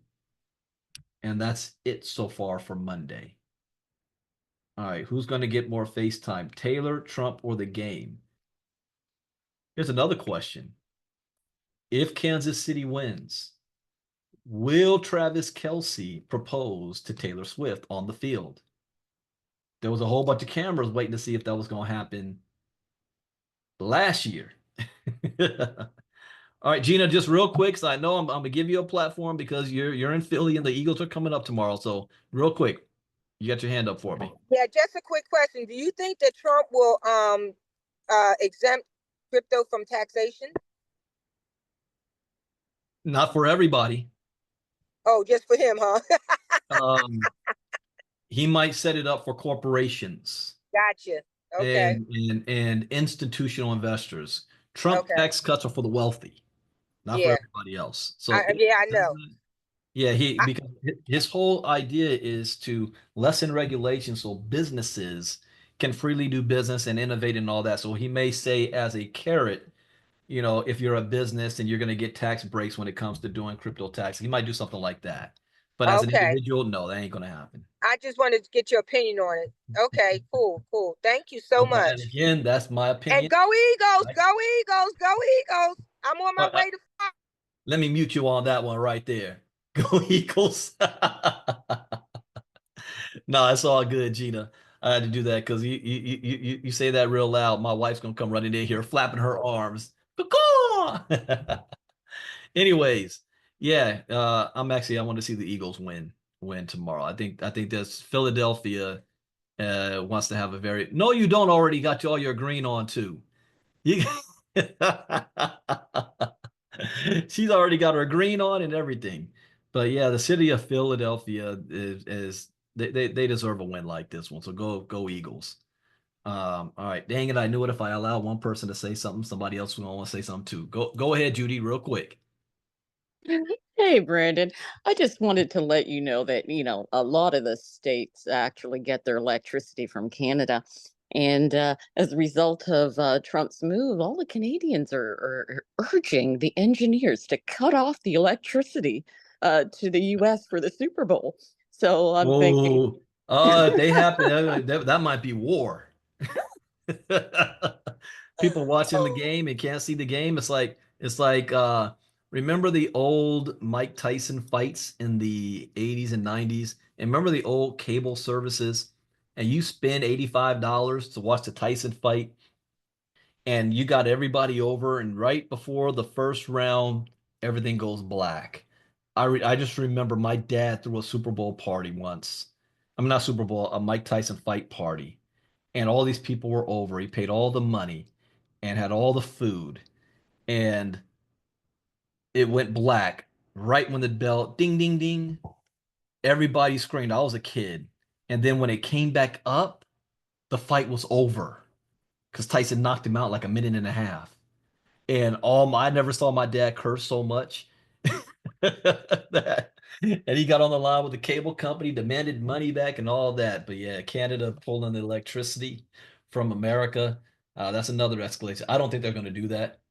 And that's it so far for Monday. All right, who's going to get more FaceTime, Taylor, Trump, or the game? Here's another question. If Kansas City wins, will Travis Kelce propose to Taylor Swift on the field? There was a whole bunch of cameras waiting to see if that was going to happen last year. All right, Gina, just real quick, so I know I'm going to give you a platform because you're in Philly and the Eagles are coming up tomorrow. So real quick, you got your hand up for me. Yeah, just a quick question. Do you think that Trump will exempt crypto from taxation? Not for everybody. Oh, just for him, huh? He might set it up for corporations. Gotcha. Okay. And institutional investors. Trump tax cuts are for the wealthy, not for everybody else. So I know. Yeah, because his whole idea is to lessen regulation so businesses can freely do business and innovate and all that. So he may say as a carrot, if you're a business and you're going to get tax breaks when it comes to doing crypto tax, he might do something like that. But as an individual, no, that ain't going to happen. I just wanted to get your opinion on it. Okay, cool. Thank you so much. And again, that's my opinion. And go Eagles, right? Go Eagles, go Eagles. I'm on my way to. Let me mute you on that one right there. Go Eagles. No, it's all good, Gina. I had to do that because you say that real loud. My wife's gonna come running in here, flapping her arms. Anyways, yeah, I want to see the Eagles win tomorrow. I think that's Philadelphia wants to have a very. No, you don't already got all your green on too. You. She's already got her green on and everything. But yeah, the city of Philadelphia is they deserve a win like this one. So go Eagles. All right. Dang it, I knew it. If I allow one person to say something, somebody else will want to say something too. Go ahead, Judy, real quick. Hey, Brandon. I just wanted to let you know that, a lot of the states actually get their electricity from Canada. And as a result of Trump's move, all the Canadians are urging the engineers to cut off the electricity to the U.S. for the Super Bowl. So I'm thinking. They happen. That might be war. People watching the game and can't see the game. It's like remember the old Mike Tyson fights in the 80s and 90s? And remember the old cable services? And you spend $85 to watch the Tyson fight, and you got everybody over, and right before the first round, everything goes black. I just remember my dad threw a Super Bowl party once. I mean, not Super Bowl, a Mike Tyson fight party. And all these people were over. He paid all the money and had all the food. And it went black right when the bell ding, ding, ding. Everybody screamed. I was a kid. And then when it came back up, the fight was over because Tyson knocked him out like a minute and a half. And I never saw my dad curse so much. And he got on the line with the cable company, demanded money back and all that. But yeah, Canada pulling the electricity from America. That's another escalation. I don't think they're going to do that.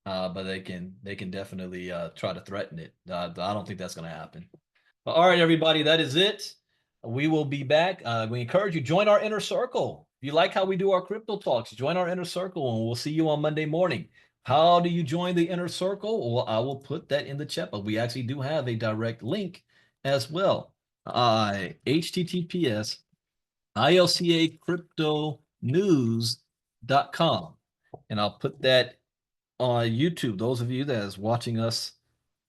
But they can definitely try to threaten it. I don't think that's going to happen. But, all right, everybody, that is it. We will be back. We encourage you, join our inner circle. If you like how we do our crypto talks, join our inner circle, and we'll see you on Monday morning. How do you join the inner circle? Well, I will put that in the chat, but we actually do have a direct link as well. HTTPS ILCA and I'll put that on YouTube. Those of you that is watching us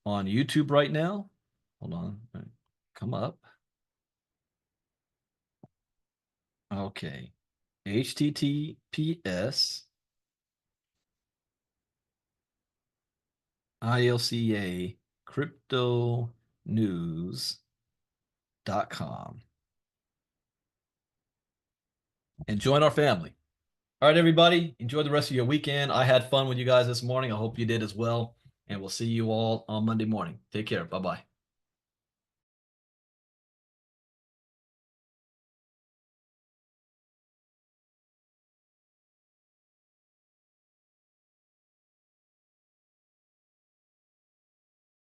on YouTube right now, hold on, come up. Okay, HTTPS ILCA cryptonews.com and join our family. All right, everybody, enjoy the rest of your weekend. I had fun with you guys this morning. I hope you did as well. And we'll see you all on Monday morning. Take care. Bye-bye.